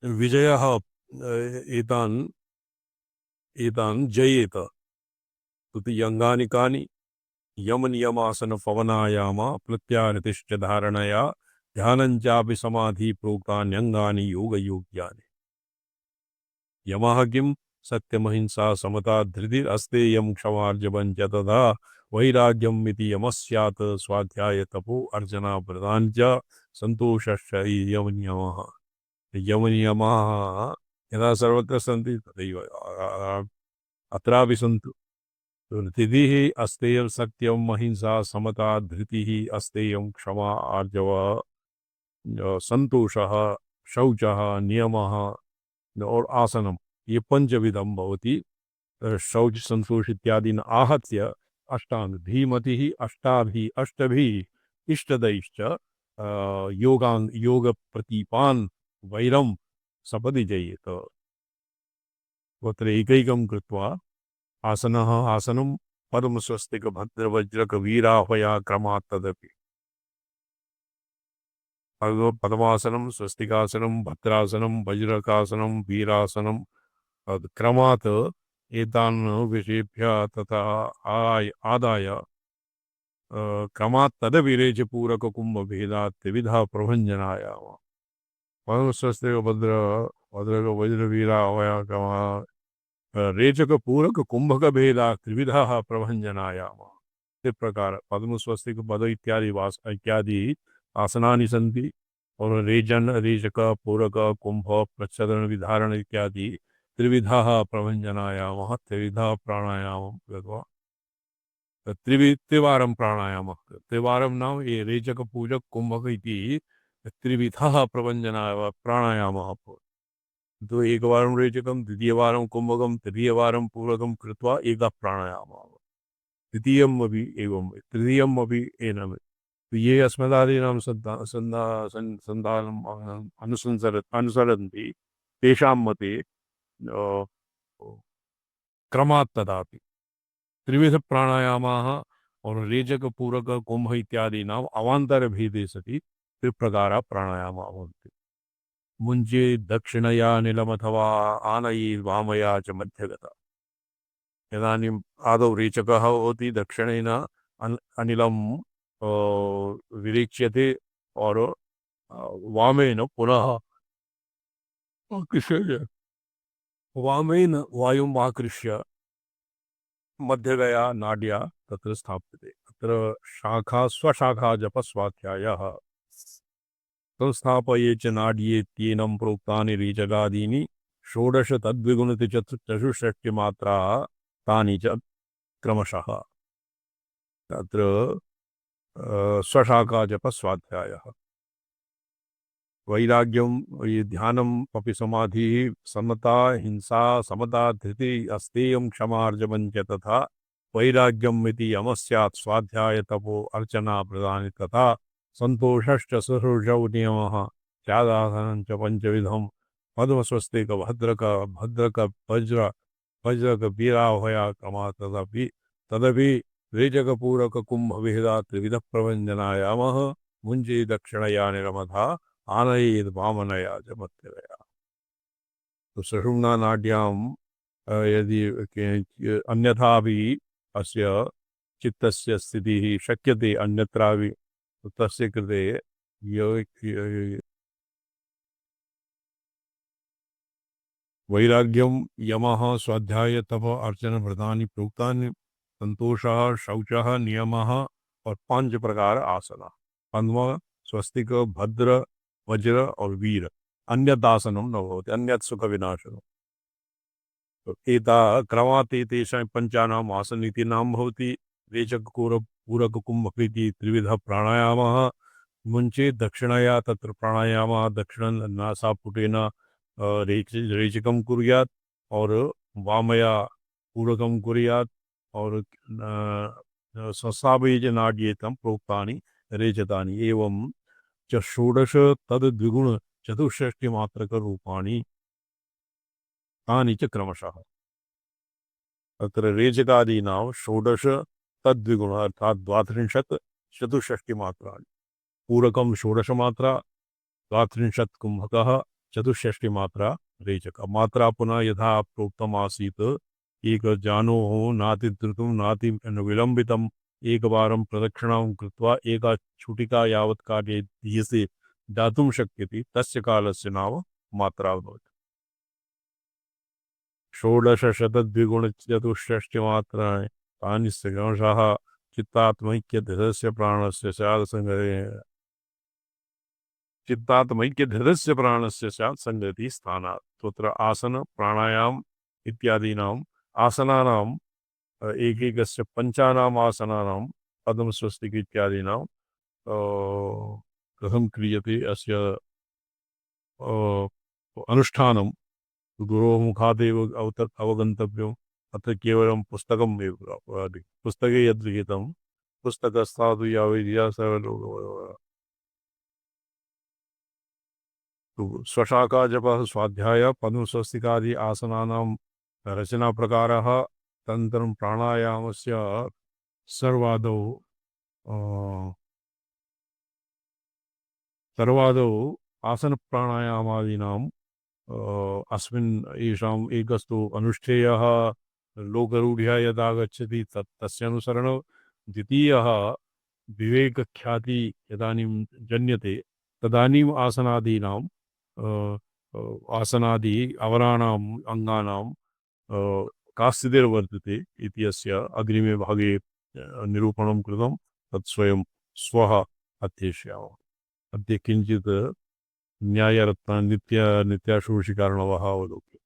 विजयः एतान् जयेत। तुति अंगानि कानि? यम नियमासन पवनायाम प्रत्यारतिश्च धारणया ध्यानञ्चापि समाधि प्रोक्तान्यङ्गानि योगयोग्यानि। यमः किं? सत्यमहिंसा समता धृतिरस्तेयं क्षमार्जवं च तथा वैराग्यम् इति यमः स्यात् स्वाध्याय तपो अर्चना प्रदान च सन्तोषश्च यमनियमः। यमनियमाः यदा सर्वत्र सन्ति तथैव अत्रापि सन्तु। धृतिः अस्तेयं सत्यम अहिंसा समता धृतिः अस्तेयं क्षमा आर्जव संतोषः शौचः नियमः और आसनम ये पंचविधम भवति। शौच संतोष इत्यादि आहत्य अष्टांग धीमतिः अष्टभिः इष्टदैश्च योग प्रतीपान् वैरं सपदि जयेत। तत्र एकैकं कृत्वा आसनः आसनं पद्मस्वस्तिक भद्रवज्रक वीराह्वया क्रमात् तदपि। पद्मासनं स्वस्तिकासनं भद्रासनं वज्रकासनं वीरासनं क्रमात् एतान् विषयेभ्यः तथा आदाय क्रमात् तदविरेच पूरक कुंभ भेदात् त्रिविधा प्रभञ्जनायाम। पद्मस्वस्तिक भद्रक वज्र वीराह्वया क्रमात् रेचक पूरक कुंभक भेदा त्रिविधा प्रभञ्जनायाम। इस प्रकार पद्म स्वस्तिक पद इत्यादि आसनानि सन्ति और रेजन रेचक पूरक कुंभ प्रच्छदन विधारण इत्यादि त्रिविधा प्रभञ्जनायाम। त्रिविधा प्राणायाम त्रिवारं प्राणायाम। त्रिवारं नाम ये रेचक पूरक कुंभक इति त्रिविधा प्रभञ्जनाय प्राणायामः। तो एकवारं रेचकं द्वितीयवारं कुंभकं तृतीयवारं पूरकं कृत्वा एकः प्राणायामः। द्वितीयम् अपि एवं तृतीयम् अपि एवं। तो ये अस्मदादीनां संधानम् अनुसरन्ति तेषां मते क्रमात् तदापि त्रिविध प्राणायामाः और रेचक पूरक कुंभ इत्यादीनाम् अवान्तर भेदे सति त्रिप्रकारा प्राणायामाः भवन्ति। मुञ्चे दक्षिणया नीलमथवा आनयैर्वामया च मध्यगता। इदानीम् आदौ रेचकः भवति, दक्षिणेन अनिलं विरेच्यते और वामेन पुनः वामेन वायुम् आकृष्य मध्यगया नाड्या तत्र स्थाप्यते। तत्र शाखा स्वशाखा जपस्वाध्यायः संस्थापये च नाड्ये त्येनं प्रोक्तानि ऋजगादीनि षोडश तद्विगुणित चतुष्षष्टिमात्राः तानि च क्रमशः। तत्र स्वशाखा जपस्वाध्यायः वैराग्यम ये ध्यानम अपि समाधि समता हिंसा समता धृति अस्तेयं क्षमार्जवं च तथा वैराग्यम इति यमस्यात् स्वाध्याय तपो अर्चना प्रदानि तथा संतोषश्च ससुषौ नियमः स्यादासनं च पंचविधम पद्मस्वस्तिक भद्रक भद्रक वज्र वज्रक वीराभया क्रमा तदपि तदपि रेजकपूरक कुंभ विहिता त्रिविध प्रभंजनायामः मुंजे दक्षिणया निरमधा आनयेद वामनया च मध्यगया। तो सुषुम्ना नाड्याम यदि अन्यथा भी अस्य चित्तस्य स्थितिः शक्यते अन्यत्रापि तो तस्य कृते वैराग्यम यमः स्वाध्याय तप अर्चन व्रतानि प्रोक्तानि संतोषः शौचः नियमः और 5 प्रकार आसना पद्म स्वस्तिक भद्र वज्र और वीर अन्यदासनम न भवति अन्यत् सुख विनाशनम। तो एता क्रमात् एतेषां पञ्चानाम् आसनीति नाम भवति। रेचक पूरक कुम्भकृति त्रिविध प्राणायामः मुञ्चे दक्षिणया तत्र प्राणायामः दक्षिण नासापुटेन रेचकं कुर्यात् और वामया पूरकं कुर्यात् और संस्थापयेत् नाड्येतं प्रोक्तानि रेचतानि एवं च षोडश तद्विगुण चतुष्षष्टि मात्रक रूपाणि तानि च क्रमशः। तत्र रेचकादीनां षोडश तद्विगुण अर्थात 32 चतुष्षष्टि मात्राणि पूरकं षोडश मात्रा 32 कुंभकः चतुष्षष्टि मात्रा रेचक मात्रा पुनः यथा प्रोक्तम आसीत् एक जानोः नाति धृतुं नाति विलंबितम् एकवारं प्रदक्षिणां कृत्वा एका छुटिका यावत् कार्ये दीयसे दातुं शक्यते तस्य कालस्य नाम मात्रा भवति। षोडशशतद्विगुणचतुष्षष्टिमात्राणि तानि क्रमशः चित्तात्मैक्यधृतस्य प्राणस्य स्यात् संगते चित्तात्मैक्यधृतस्य प्राणस्य स्यात् संगति स्थानात्। तत्र आसन प्राणायाम इत्यादीनाम् आसनानाम् एकैकस्य पञ्चानाम् आसनानां पद्मस्वस्तिक इत्यादीनां कथं क्रियते अस्य अनुष्ठानं गुरोः मुखादेव अवगन्तव्यम्। अत्र केवलं पुस्तकम् एव पुस्तके यद्लिखितं पुस्तकस्थातु या विद्या सर्वलोक स्वशाखा जपः स्वाध्याय पद्मस्वस्तिकादि आसनानां रचना प्रकारः तदनन्तरं प्राणायामस्य सर्वादौ आसन प्राणायामादीनां अस्मिन् येषाम् एकस्तु अनुष्ठेयः लोकरूढ्या यदागच्छति तस्य अनुसरणं द्वितीयः विवेकख्याति यदानीं जन्यते तदानीम् आसनादीनां आसनादि अवराणाम् अङ्गानां का स्थितिर्वर्तते इति अस्य अग्रिमे भागे निरूपणं कृतं तत् स्वयं श्वः अध्येष्यामः। अद्य किञ्चित् न्यायरत्न नित्याशोषिकार्णवः अवलोक्य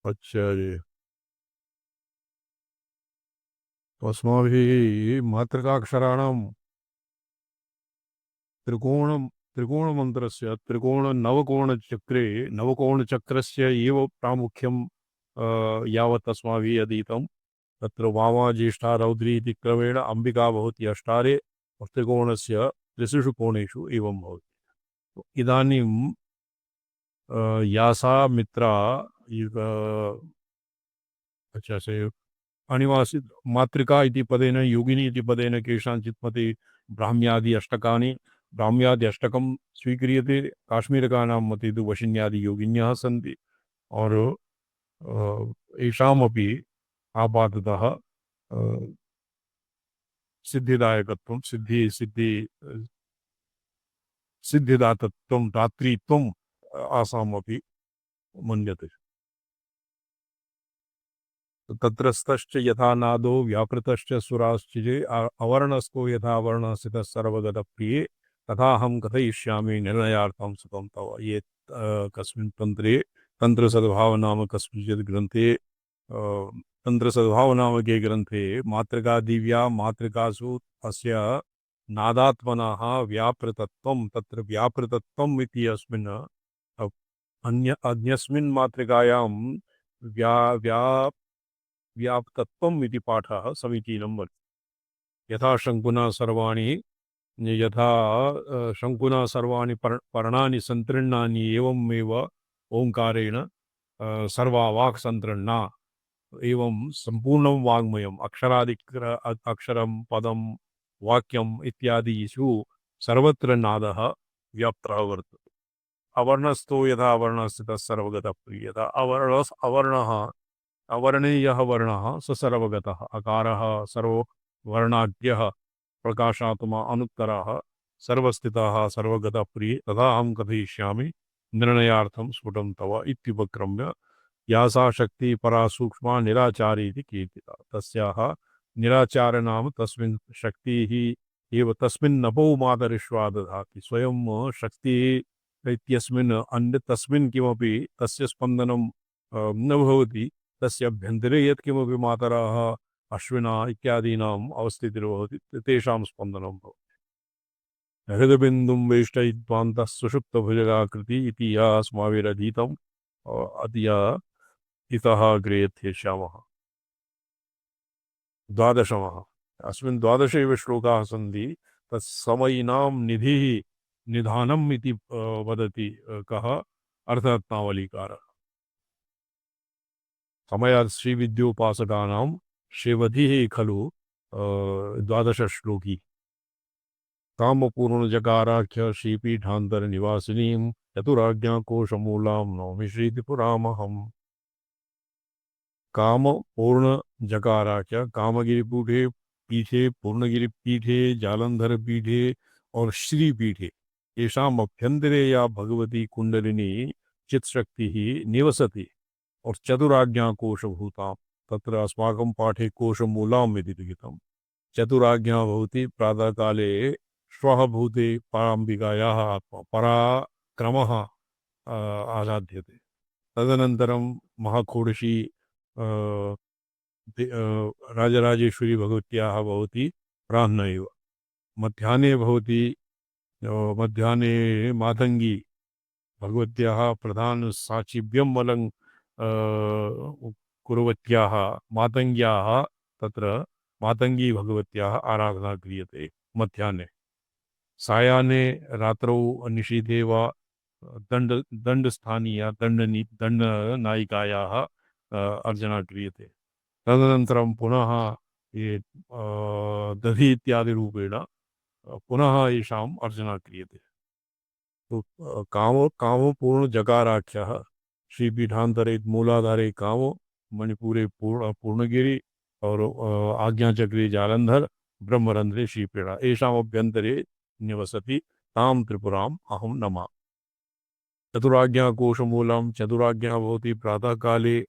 अच्छा जी अस्माभिः मातृकाक्षराणां त्रिकोणमन्त्रस्य त्रिकोणनवकोणचक्रे नवकोणचक्रस्य एव प्रामुख्यं यावत् अस्माभिः अधीतं तत्र वामा ज्येष्ठा रौद्री इति क्रमेण अम्बिका भवति अष्टारे त्रिकोणस्य त्रिषु कोणेषु एवं भवति। इदानीं यासा मित्रा अच्छा से अनिवासित मातृका इति पदेन योगिनी इति पदेन केषाञ्चित् मते ब्राह्म्यादि अष्टकानि ब्राह्म्यादि अष्टकं स्वीक्रियते काश्मीरकानां मते तु वशिन्यादि योगिन्यः सन्ति और येषामपि आपाततः सिद्धिदायकत्वं सिद्धिदातत्वं दातृत्वम् आसामपि मन्यते तत्रस्थश्च यथा नादो व्यापृतश्च सुराश्चिजे अवर्णस्थो यथा वर्णस्थितः सर्वगतप्रिये तथा हम कथयिष्यामि निर्णयार्थं सुतं तव ये कस्मिन् तन्त्रे तन्त्रसद्भाव नाम कस्मिंश्चित् ग्रन्थे तन्त्रसद्भाव नामके ग्रन्थे मातृका दिव्या मातृकासु अस्य नादात्मनः व्यापृतत्वं तत्र व्यापृतत्वम् इति अस्मिन् अन्यस्मिन् मातृकायां व्या व्या व्याप्तत्वम् इति पाठः समीचीनं वर्तते यथा शङ्कुना सर्वाणि यथा शङ्कुना सर्वाणि पर्णानि सन्तृण्णानि एवमेव ओङ्कारेण सर्वा वाक् सन्तृण्णा एवं सम्पूर्णं वाङ्मयम् अक्षरं पदं वाक्यम् इत्यादिषु सर्वत्र नादः व्याप्तः वर्तते अवर्णस्थो यथा अवर्णस्थितः सर्वगतः प्रियः अवर्णः अवर्णीयः वर्णः स सर्वगतः अकारः सर्ववर्णाढ्यः प्रकाशात्मा अनुत्तरः सर्वस्थितः सर्वगतः प्रिये तथा अहं कथयिष्यामि निर्णयार्थं स्फुटं तव इत्युपक्रम्य या सा शक्ति परा सूक्ष्मा निराचारी इति कीर्तिता तस्याः निराचार नाम तस्मिन् शक्तिः एव तस्मिन् नभो मातरिष्वा दधाति स्वयं शक्तिः इत्यस्मिन् अन्य तस्मिन् किमपि तस्य स्पन्दनं न भवति तस्य अभ्यन्तरे यत्किमपि मातरः अश्विना इत्यादीनाम् अवस्थितिर्भवति तेषां स्पन्दनं भवति हृदबिन्दुं वेष्टयित्वान्तः सुषुप्तभुजगाकृति इति या अस्माभिरधीतम् अद्य इतः अग्रे यथेष्यामः द्वादशमः अस्मिन् द्वादश एव श्लोकाः सन्ति तत्समयिनां निधिः निधानम् इति वदति कः अर्थरत्नावलीकारः समयात् श्रीविद्योपासकानां श्रीवधिः खलु द्वादशश्लोकी कामपूर्णजकाराख्य श्रीपीठान्तरनिवासिनीं चतुराज्ञाकोशमूलां नौमि श्रीत्रिपुरामहम् कामपूर्णजकाराख्य कामगिरिपीठे पीठे पूर्णगिरिपीठे जालंधर पीठे और श्री पीठे येषाम् अभ्यन्तरे या भगवती कुंडलिनी चित्शक्तिः निवसति और चतुराज्ञा कोशभूतां तत्र अस्माकं पाठे कोशमूलाम् इति लिखितं चतुराज्ञा भवति प्रातःकाले श्वः भूते पराम्बिकायाः पराक्रमः आराध्यते तदनन्तरं महाखोडशी राजराजेश्वरी भगवत्याः भवति प्राह्न एव मध्याह्ने भवति मध्याह्ने मातङ्गी भगवत्याः प्रधान साचिभ्यं वलं कुर्वत्याः मातङ्ग्याः तत्र मातङ्गी भगवत्याः आराधना क्रियते मध्याह्ने सायाह्ने रात्रौ निशीथे वा दण्डस्थानीया दण्डनायिकायाः अर्चना क्रियते तदनन्तरं पुनः ये दधि इत्यादि रूपेण पुनः येषाम् अर्चना क्रियते तो कामपूर्ण जकाराख्यः श्रीपीठान्तरे मूलाधारे कामो मणिपुरे पूर्णगिरि और आज्ञाचक्रे जालंधर ब्रह्मरंध्रे श्रीपीठा येषामभ्यन्तरे निवसति तां त्रिपुराम् अहं नमामि चतुराज्ञाकोशमूलं चतुराज्ञा भवति प्रातःकाले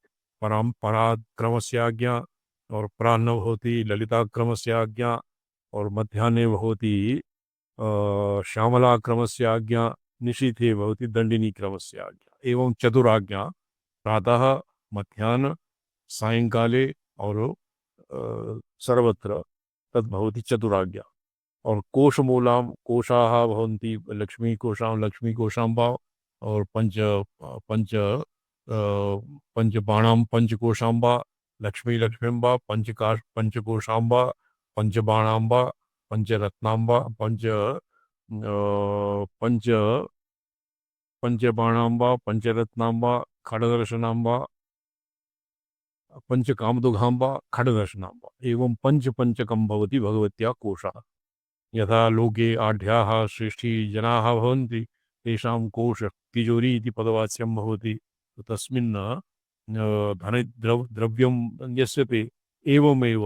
पराक्रमस्य आज्ञा और प्राह्न भवति ललिताक्रमस्य आज्ञा और मध्याह्ने भवति श्यामलाक्रमस्य आज्ञा निशीथे भवति दण्डिनीक्रमस्य आज्ञा एवं चतुराज्ञा प्रातः मध्याह्न सायंकाले और सर्वत्र तद्भवति चतुराज्ञा और कोशमूलां कोशाः भवन्ति लक्ष्मीकोशाम्बा और पंचबाणां पंचकोशाम्बा लक्ष्मीम्बा पंचकोशाम्बा पंचबाणाम्बा पंचरत्नाम्बा पंच पंचबाणांबा, पंचरत्नांबा, खड्गदर्शनांबा, पंचकामदुघांबा, खड्गदर्शनांबा एवं पंचकं भवति भगवत्या कोशः। यथा लोके आढ्याः श्रेष्ठी जनाः भवन्ति तेषां कोश तिजोरी इति पदवाच्यं भवति। तस्मिन् द्रव्यं न्यस्यते। एवमेव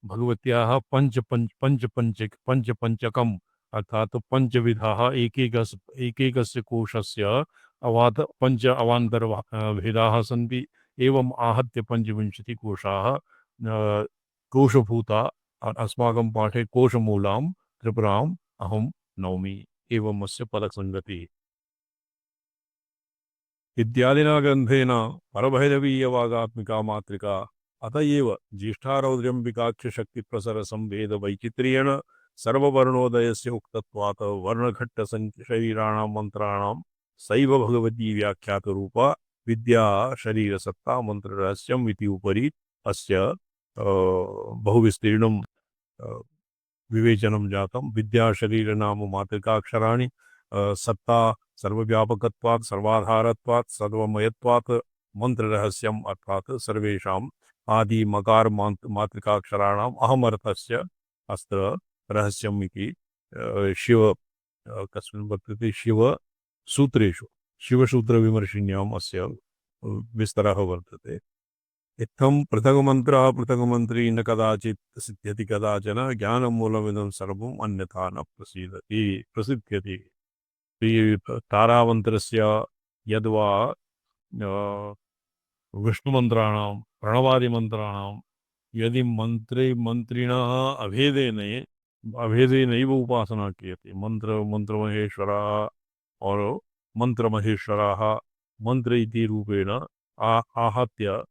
भगवत्याः पञ्चपञ्चकम् अर्थात् पञ्चविधाः एकैकस्य कोशस्य पञ्च अवान्तर भेदाः सन्ति। एवम् आहत्य 25 कोशाः कोशभूता। अस्माकं पाठे कोशमूलां त्रिपुराम् अहं नौमि। एवम् अस्य पदसङ्गतिः। इत्यादिना ग्रन्थेन परभैरवीयवागात्मिका मातृका अत एव ज्येष्ठारौद्र्यम्बिकाक्षशक्तिप्रसरसं वेदवैचित्र्येण सर्ववर्णोदयस्य उक्तत्वात् वर्णघट्टशरीराणां मन्त्राणां सैव भगवती व्याख्यातरूपा विद्या शरीरसत्ता मन्त्ररहस्यम् इति उपरि अस्य बहुविस्तीर्णं विवेचनं जातं। विद्या शरीरनाम मातृकाक्षराणि सत्ता सर्वव्यापकत्वात् सर्वाधारत्वात् सर्वमयत्वात् मंत्ररहस्यम् अर्थात् सर्वेषाम् आदि मकार मातृकाक्षराणाम् अहमर्थस्य अत्र रहस्यम् इति शिव कस्मिन् वर्तते शिवसूत्रेषु शिवसूत्रविमर्शिन्याम् अस्य विस्तरः वर्तते। इत्थं पृथग्मन्त्रः पृथग्मन्त्री न कदाचित् सिद्ध्यति कदाचन ज्ञानमूलमिदं सर्वम् अन्यथा न प्रसिद्ध्यति। तारामन्त्रस्य यद्वा विष्णुमन्त्राणां प्रणवादिमन्त्राणां यदि मंत्रिणः अभेदेनैव उपासना क्रियते। मंत्रमहेश्वरः और मंत्रमहेश्वराः मंत्र इति रूपेण आहत्य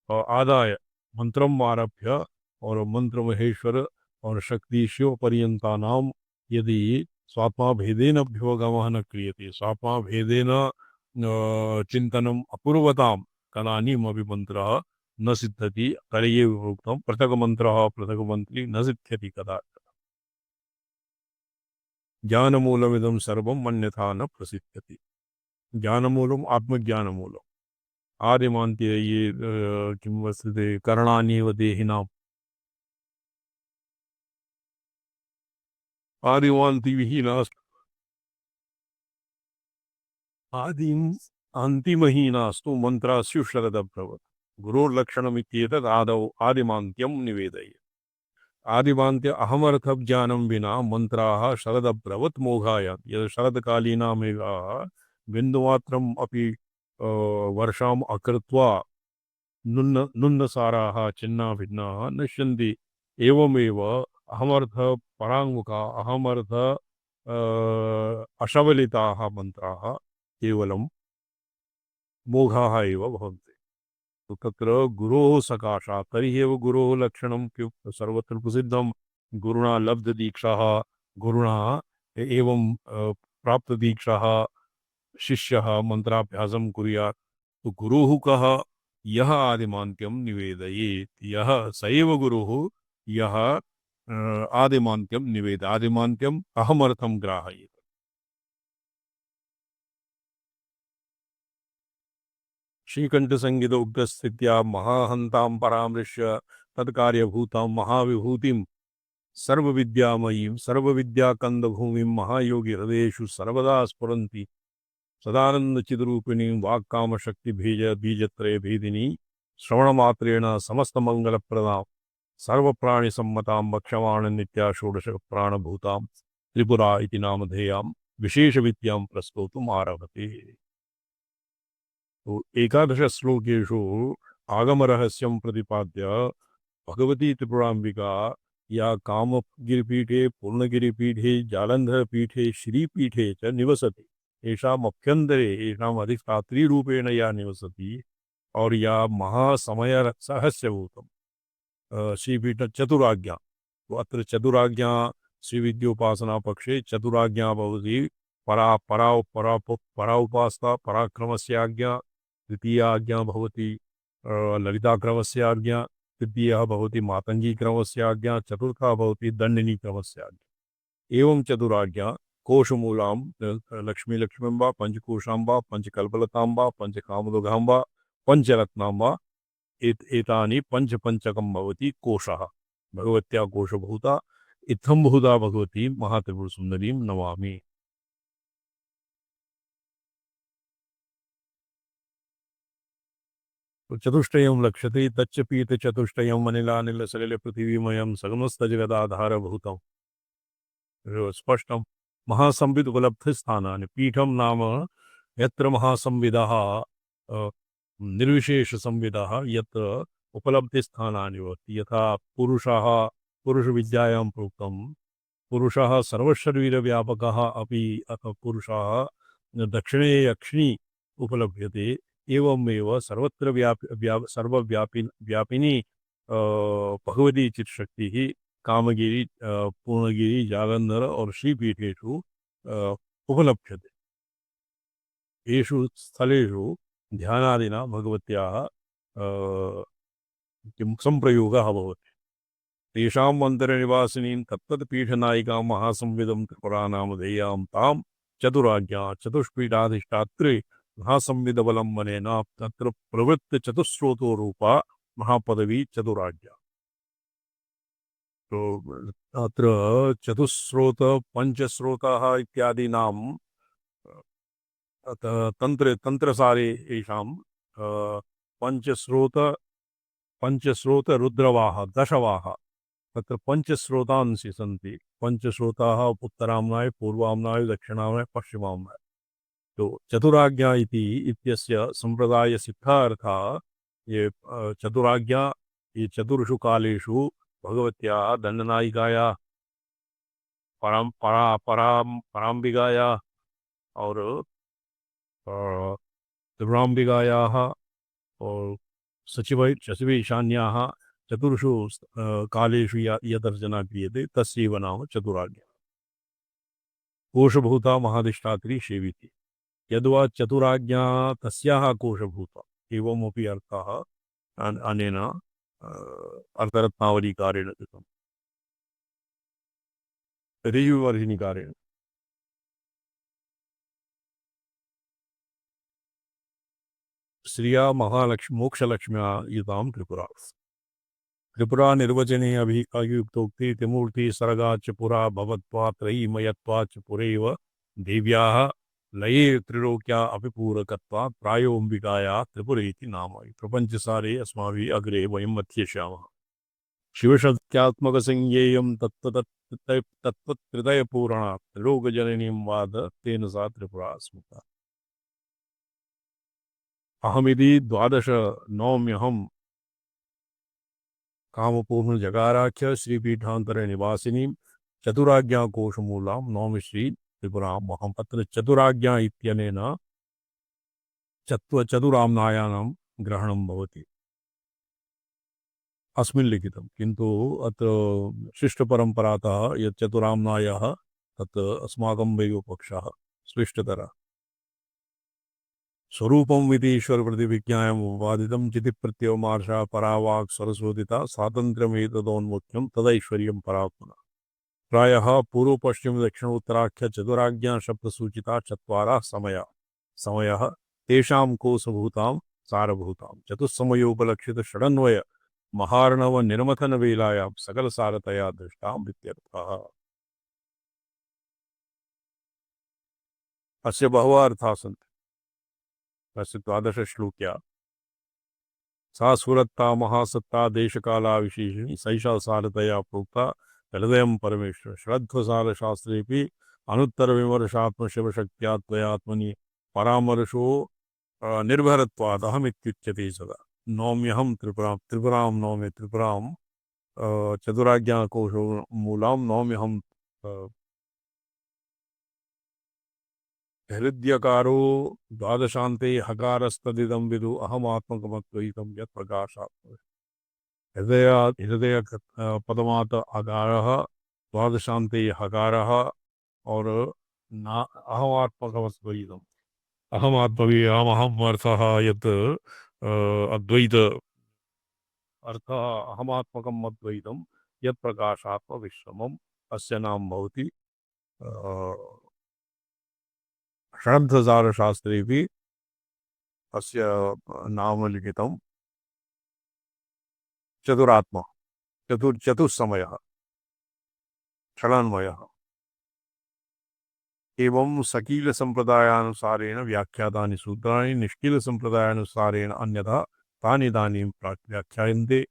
आदाय मंत्रम आरभ्य और मंत्र महेश्वर और शक्ति शिव पर्यंता नाम यदि स्वात्मा भेदेन अभ्युपगमः न क्रियते स्वात्मा भेदेन चिंतनम अपूर्वतां कदानीमपि मंत्रः न सिद्ध्यति। तर्हि उक्तं पृथक् मंत्रः पृथक् मंत्री न सिद्ध्यति कदाचित्। ज्ञानमूलमिदं सर्वम् अन्यथा न प्रसिद्ध्यति। ज्ञानमूलम् आत्मज्ञानमूलम्। आदिमान्त्ये ये किं वर्तते करणान्येव देहिनाम् आदिमान्ति विहीनास्तु आदिम् अन्तिमहीनास्तु मन्त्रास्यु शरदभ्रवत्। गुरोर्लक्षणमित्येतद् आदौ आदिमान्त्यं निवेदयेत्। आदिमान्त्य अहमर्थज्ञानं विना मन्त्राः शरदभ्रवत् मोघाय। यद् शरदकालीना मेघाः बिन्दुमात्रम् अपि वर्षाम् अकृत्वा नुन्नसाराः छिन्ना भिन्नाः नश्यन्ति। एवमेव अहमर्थ पराङ्मुखा अहमर्थ अशबलिताः मन्त्राः केवलं मोघाः एव भवन्ति। तो तत्र गुरोः सकाशात् तर्हि एव गुरोः लक्षणं सर्वत्र प्रसिद्धं गुरुणा लब्धदीक्षाः गुरुणा एवं प्राप्तदीक्षाः शिष्यः मंत्राभ्यासं कुर्यात्। तो गुरुः कः? यः आदिमान्त्यं निवेदयेत्। यः स एव गुरुः यः आदिमान्त्यं निवेदयेत्। आदिमान्त्यम् अहमर्थं ग्राहयेत्। श्रीकण्ठसंहित उक्तस्थित्या महाहन्तां परामृश्य तत्कार्यभूतां महाविभूतिं सर्वविद्यामयीं सर्वविद्याकन्दभूमिं महायोगी हृदयेषु सर्वदा स्फुरन्ति सदानन्दचिद्रूपिणीं वाक्कामशक्तिबीजत्रय भेदिनी श्रवणमात्रेण समस्तमङ्गलप्रदां सर्वप्राणिसम्मतां भक्ष्यमाण नित्या षोडश प्राणभूतां त्रिपुरा इति नामधेयां विशेषविद्यां प्रस्तोतुम् आरभते। तो एकादश श्लोकेषु आगमरहस्यं प्रतिपाद्य भगवती त्रिपुराम्बिका या कामगिरिपीठे पूर्णगिरिपीठे जालन्धरपीठे श्रीपीठे च निवसति। येषाम् अभ्यन्तरे येषाम् अधिष्ठात्री या निवसति और या महासमय रहस्यभूतम् श्रीपीठ चतुराज्ञा। तो अत्र चतुराज्ञा श्रीविद्योपासना पक्षे चतुराज्ञा भवति। परा परा परा परा उपासना पराक्रमस्य आज्ञा। द्वितीया आज्ञा भवति ललिताक्रमस्य आज्ञा। तृतीया भवति मातंगी क्रमस्य आज्ञा। चतुर्था भवति दंडिनी क्रमस्य आज्ञा। एवं चतुराज्ञा कोशमूलां लक्ष्मी लक्ष्मीम्बा पंचकोशाम्बा पंचकल्पलताम्बा पंचकामदुघाम्बा पंचरत्नाम्बा एतानि पंचपञ्चकं भवति कोशः भगवत्या कोशभूता इत्थं बहुधा भगवती महात्रिपुरसुन्दरीं नमामि। तो चतुष्टयं लक्ष्यते तच्च पीतचतुष्टयं अनिलानिलसलिलपृथिवीमयं सगमस्तजगदाधारभूतं स्पष्टं महासंविद उपलब्धस्थानानि पीठं नाम यत्र महासंविदः निर्विशेष संविदः यत्र उपलब्धिस्थानानि भवन्ति यथा पुरुषः पुरुषविद्यायां प्रोक्तं पुरुषः सर्वशरीरव्यापकः अपि अथ पुरुषः दक्षिणे यक्षिणी उपलभ्यते एवमेव सर्वत्र सर्वव्यापिनी भगवती चित्शक्तिः कामगिरी पूर्णगिरी जालंधर और श्रीपीठेषु उपलभ्यते। येषु स्थलेषु ध्यानादिना भगवत्याः किं संप्रयोगः भवति। तेषां मन्दिरनिवासिनीं तत्तत्पीठनायिकां महासंविदं त्रिपुरानामधेयां तां चतुराज्ञा चतुष्पीठाधिष्ठात्री महासंविदवलम्बनेन तत्र प्रवृत्तचतुस्रोतो रूपा महापदवी चतुराज्ञा। तो अत्र चतुस्रोत पंचस्रोतः इत्यादीनां तंत्रसारे येषां पंचस्रोत रुद्रवाः दशवाः तत्र पंचस्रोतांसि सन्ति। पंचस्रोताः उत्तराम्नाय पूर्वाम्नाय दक्षिणाम्नाय पश्चिमाम्नाय। तो चतुराज्ञा इति इत्यस्य संप्रदाय सिद्धार्थः ये चतुराज्ञा ये चतुर्षु कालेषु भगवत्याः दंडनायिकायाः पराम्बिकायाः और त्रिपुराम्बिकायाः और सचिव ईशान्याः चतुर्षु कालेषु यदर्चना क्रियते तस्यैव नाम चतुराज्ञा। कोशभूता महाधिष्ठात्री सेविति यद्वा चतुराज्ञा तस्याः कोशभूता एवमपि अर्थः अनेन अर्थरत्नावलीकारेण कृतम्। ऋजुवर्हिनिकारेण श्रिया महालक्ष्मी मोक्षलक्ष्म्या युतां त्रिपुरा। त्रिपुरा निर्वचने अयुक्तोक्ति त्रिमूर्ति सर्गाच्च पुरा भवत्वात् त्रयीमयत्वाच्च पुरैव देव्याः लये त्रिलोक्या अपि पूरकत्वात् प्रायोऽम्बिकाया त्रिपुरेति नाम। प्रपञ्चसारे अस्माभिः अग्रे वयं मध्येष्यामः। शिवशक्त्यात्मकसंज्ञेयं तत्त्वत्रितयपूरणा त्रिलोकजननीं वाद तेन सा त्रिपुरा स्मृता। अहमिति 12 नौम्यहं कामपूर्ण जगाराख्य श्रीपीठांतर निवासिनीं चतुराज्ञा कोशमूलां नौमि श्री त्रिपुराम् अहम्। अत्र चतुराज्ञा इत्यनेन चतुराम्नायानां ग्रहणं भवति अस्मिन् लिखितं, किन्तु अत्र शिष्टपरम्परातः यत् चतुराम्नायः तत् अस्माकं वैव पक्षः स्पष्टतरः। स्वरूपं विधीश्वरप्रतिविज्ञायम् उपादितं चितिप्रत्ययमार्षा परावाक् सरस्वतिता स्वातन्त्र्यमेतदोन्मुख्यं तदैश्वर्यं परात्मना। प्रायः पूर्व पश्चिम दक्षिण उत्तराख्य चतुराज्ञा शब्दसूचिता चत्वारः समयः तेषां कोशभूतां सारभूतां चतुस्समयोपलक्षित षडन्वय महार्णव निर्मथन वेलायां सकल सारतया दृष्टां इत्यर्थः। अस्य बहवः अर्थाः सन्ति। अस्य 12 श्लोक्या सा सुरत्ता महासत्ता देशकाला विशेषिणी सैषा सारतया प्रोक्ता हृदयं परमेश्वर श्रद्धसार शास्त्रेपि अनुत्तर विमर्शात्म शिवशक्त्या त्वयात्मनि परामर्शो निर्भरत्वात् अहमित्युच्यते सदा। नौम्यहं त्रिपुरां नौमि त्रिपुरां चतुराज्ञा कोशो मूलां नौम्यहं हृद्यकारो द्वादशान्ते हकारस्तदिदं विदु अहमात्मकमद्वैतं यत् प्रकाशात्। हृदय पदमात अकारः द्वादशान्ते हकारः और अहमात्मकमद्वैतम्। अहमात्मविहमहम् अर्थः यत् अद्वैत अर्थः अहमात्मकम् अद्वैतं यत् प्रकाशात्म विश्रमम् अस्य नाम भवति षडर्थसारशास्त्रेपि अस्य नाम लिखितं चतुरात्मा चतुस्समयः षडन्वयः एवं सकीलसम्प्रदायानुसारेण व्याख्यातानि सूत्राणि निष्कीलसम्प्रदायानुसारेण अन्यथा तानि इदानीं व्याख्यायन्ते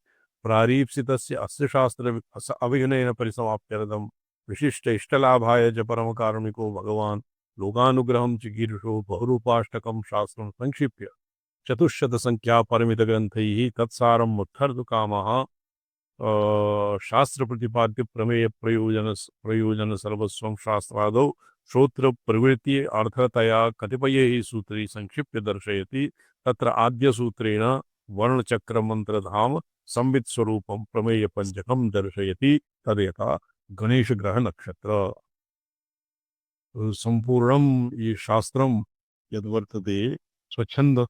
प्रारीप्सितस्य अस्य शास्त्र अविघ्नेन परिसमाप्त्यर्थं विशिष्ट इष्टलाभाय च परमकारुणिको भगवान् लोकानुग्रहं चिकीर्षो बहुरूपाष्टकं शास्त्रं संक्षिप्य चतुश्शतसङ्ख्यापरिमितग्रन्थैः तत्सारम् उद्धर्तुकामः शास्त्रप्रतिपाद्य प्रयोजन सर्वस्वं शास्त्रादौ श्रोत्र प्रवृत्ति अर्थतया कतिपयैः सूत्रैः संक्षिप्य दर्शयति तत्र आद्यसूत्रेण वर्णचक्रमन्त्रधाम संवित् स्वरूपं प्रमेयपञ्चकं दर्शयति तदेता गणेशग्रहनक्षत्र सम्पूर्णं ये शास्त्रं यद्वर्तते स्वच्छन्द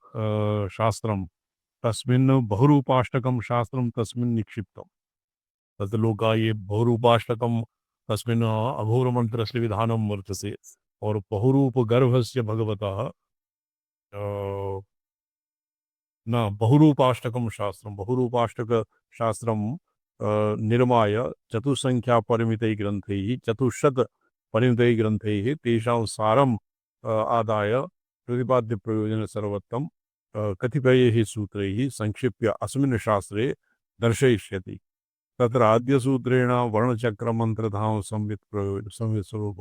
शास्त्रं तस्मिन् बहुरूपाष्टकं शास्त्रं तस्मिन् निक्षिप्तं तत् लोकाये बहुरूपाष्टकं तस्मिन् अघोरमन्त्रस्य विधानं वर्तते और बहुरूपगर्भस्य भगवतः न बहुरूपाष्टकं शास्त्रं बहुरूपाष्टकशास्त्रं निर्माय चतुस्सङ्ख्यापरिमितैः ग्रन्थैः चतुश्शतपरिमितैः ग्रन्थैः तेषां सारम् आदाय प्रतिपाद्यप्रयोजनसर्वत्वं कतिपयैः सूत्रैः संक्षिप्य अस्मिन् शास्त्रे दर्शयिष्यति तत्र आद्यसूत्रेण वर्णचक्रमन्त्रधाम संवित्स्वरूप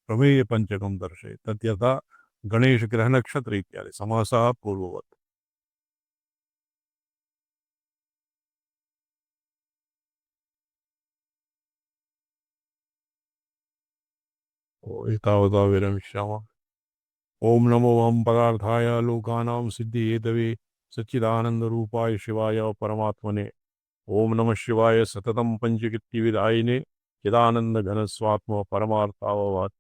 प्रमेयपञ्चकं दर्शयति तद्यथा गणेशग्रहनक्षत्र इत्यादि समासः पूर्ववत् एतावता विरमिष्यामः ओम नमो हम पदार्थाय लोकानां सिद्धिहेतवे सच्चिदानन्दरूपाय शिवाय परमात्मने ओम नमः शिवाय सततं पंचकृत्यविदायिने चिदानन्दघनस्वात्म परमार्थावभात्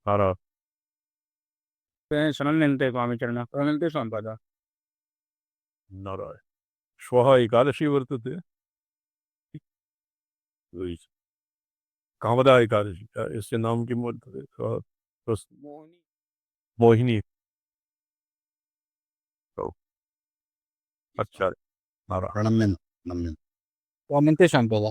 हर शनन्यन्ते स्वामिचरण प्रणन्ते स्वामिपाद नारायण श्वः एकादशी वर्तते कामदा एकादशी इससे नाम किं वर्तते मोहिनी अच्छा नारायण प्रणम्यन् नम्यन् स्वामिन्ते स्वामिपाद